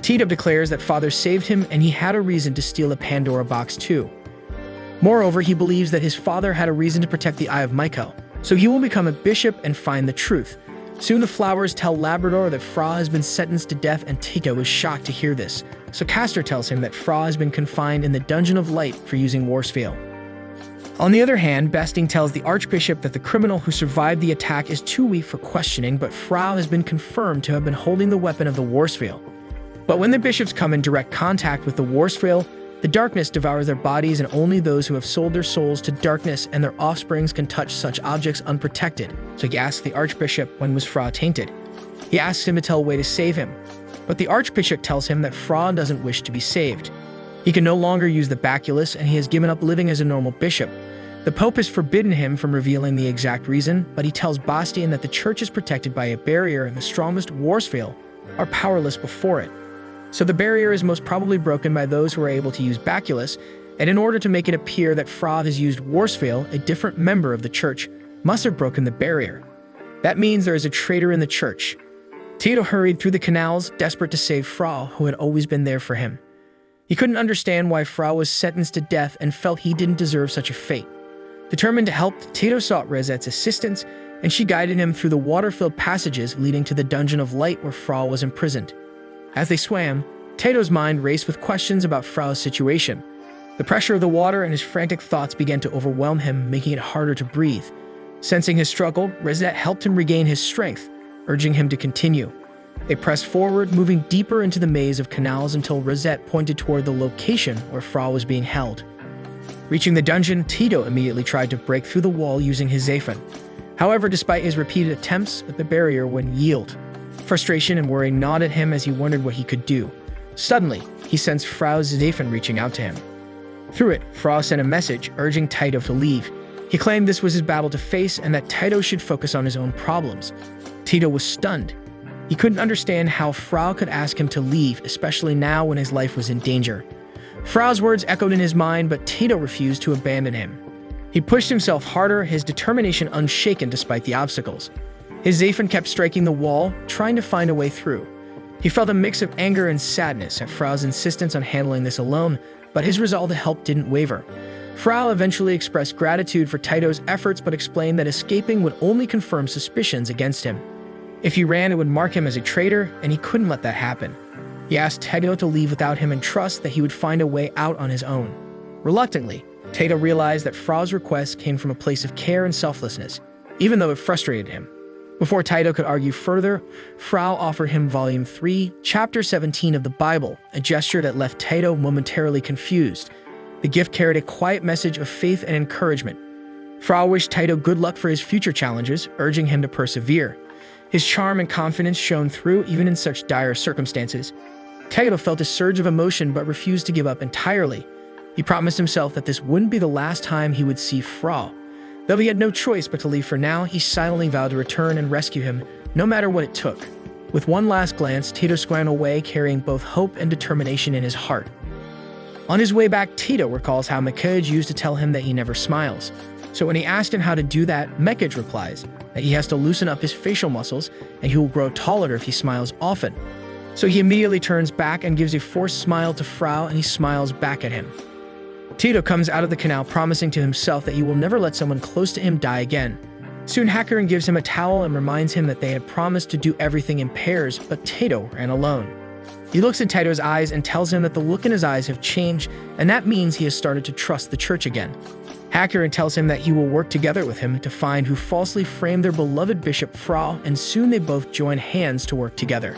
Tato declares that father saved him and he had a reason to steal the Pandora box too. Moreover, he believes that his father had a reason to protect the Eye of Michael, so he will become a bishop and find the truth. Soon the flowers tell Labrador that Fra has been sentenced to death, and Tato is shocked to hear this, so Castor tells him that Fra has been confined in the Dungeon of Light for using Warsfeel. On the other hand, Besting tells the Archbishop that the criminal who survived the attack is too weak for questioning, but Frau has been confirmed to have been holding the weapon of the Warsfeel. But when the bishops come in direct contact with the Warsfeel, the darkness devours their bodies, and only those who have sold their souls to darkness and their offsprings can touch such objects unprotected. So he asks the Archbishop when was Fra tainted. He asks him to tell a way to save him, but the Archbishop tells him that Fra doesn't wish to be saved. He can no longer use the baculus, and he has given up living as a normal bishop. The Pope has forbidden him from revealing the exact reason, but he tells Bastian that the church is protected by a barrier and the strongest Warsfeel are powerless before it. So the barrier is most probably broken by those who are able to use baculus, and in order to make it appear that Fra has used Warsfeel, a different member of the church must have broken the barrier. That means there is a traitor in the church. Tito hurried through the canals, desperate to save Fra, who had always been there for him. He couldn't understand why Fra was sentenced to death and felt he didn't deserve such a fate. Determined to help, Tito sought Rosette's assistance, and she guided him through the water-filled passages leading to the Dungeon of Light where Fra was imprisoned. As they swam, Tato's mind raced with questions about Frau's situation. The pressure of the water and his frantic thoughts began to overwhelm him, making it harder to breathe. Sensing his struggle, Rosette helped him regain his strength, urging him to continue. They pressed forward, moving deeper into the maze of canals until Rosette pointed toward the location where Fra was being held. Reaching the dungeon, Tito immediately tried to break through the wall using his Zaphon. However, despite his repeated attempts, the barrier wouldn't yield. Frustration and worry gnawed at him as he wondered what he could do. Suddenly, he sensed Frau's Zaphon reaching out to him. Through it, Frau sent a message urging Tito to leave. He claimed this was his battle to face and that Tito should focus on his own problems. Tito was stunned. He couldn't understand how Frau could ask him to leave, especially now when his life was in danger. Frau's words echoed in his mind, but Tito refused to abandon him. He pushed himself harder, his determination unshaken despite the obstacles. His Zaphon kept striking the wall, trying to find a way through. He felt a mix of anger and sadness at Frau's insistence on handling this alone, but his resolve to help didn't waver. Frau eventually expressed gratitude for Tito's efforts, but explained that escaping would only confirm suspicions against him. If he ran, it would mark him as a traitor, and he couldn't let that happen. He asked Tito to leave without him and trust that he would find a way out on his own. Reluctantly, Tito realized that Frau's request came from a place of care and selflessness, even though it frustrated him. Before Tito could argue further, Frau offered him Volume 3, Chapter 17 of the Bible, a gesture that left Tito momentarily confused. The gift carried a quiet message of faith and encouragement. Frau wished Tito good luck for his future challenges, urging him to persevere. His charm and confidence shone through even in such dire circumstances. Tito felt a surge of emotion but refused to give up entirely. He promised himself that this wouldn't be the last time he would see Frau. Though he had no choice but to leave for now, he silently vowed to return and rescue him, no matter what it took. With one last glance, Tito swam away, carrying both hope and determination in his heart. On his way back, Tito recalls how Mekaj used to tell him that he never smiles. So when he asked him how to do that, Mekaj replies that he has to loosen up his facial muscles and he will grow taller if he smiles often. So he immediately turns back and gives a forced smile to Frau, and he smiles back at him. Tito comes out of the canal promising to himself that he will never let someone close to him die again. Soon Hakarin gives him a towel and reminds him that they had promised to do everything in pairs, but Tito ran alone. He looks in Taito's eyes and tells him that the look in his eyes have changed, and that means he has started to trust the church again. Hakurin tells him that he will work together with him to find who falsely framed their beloved Bishop Frau, and soon they both join hands to work together.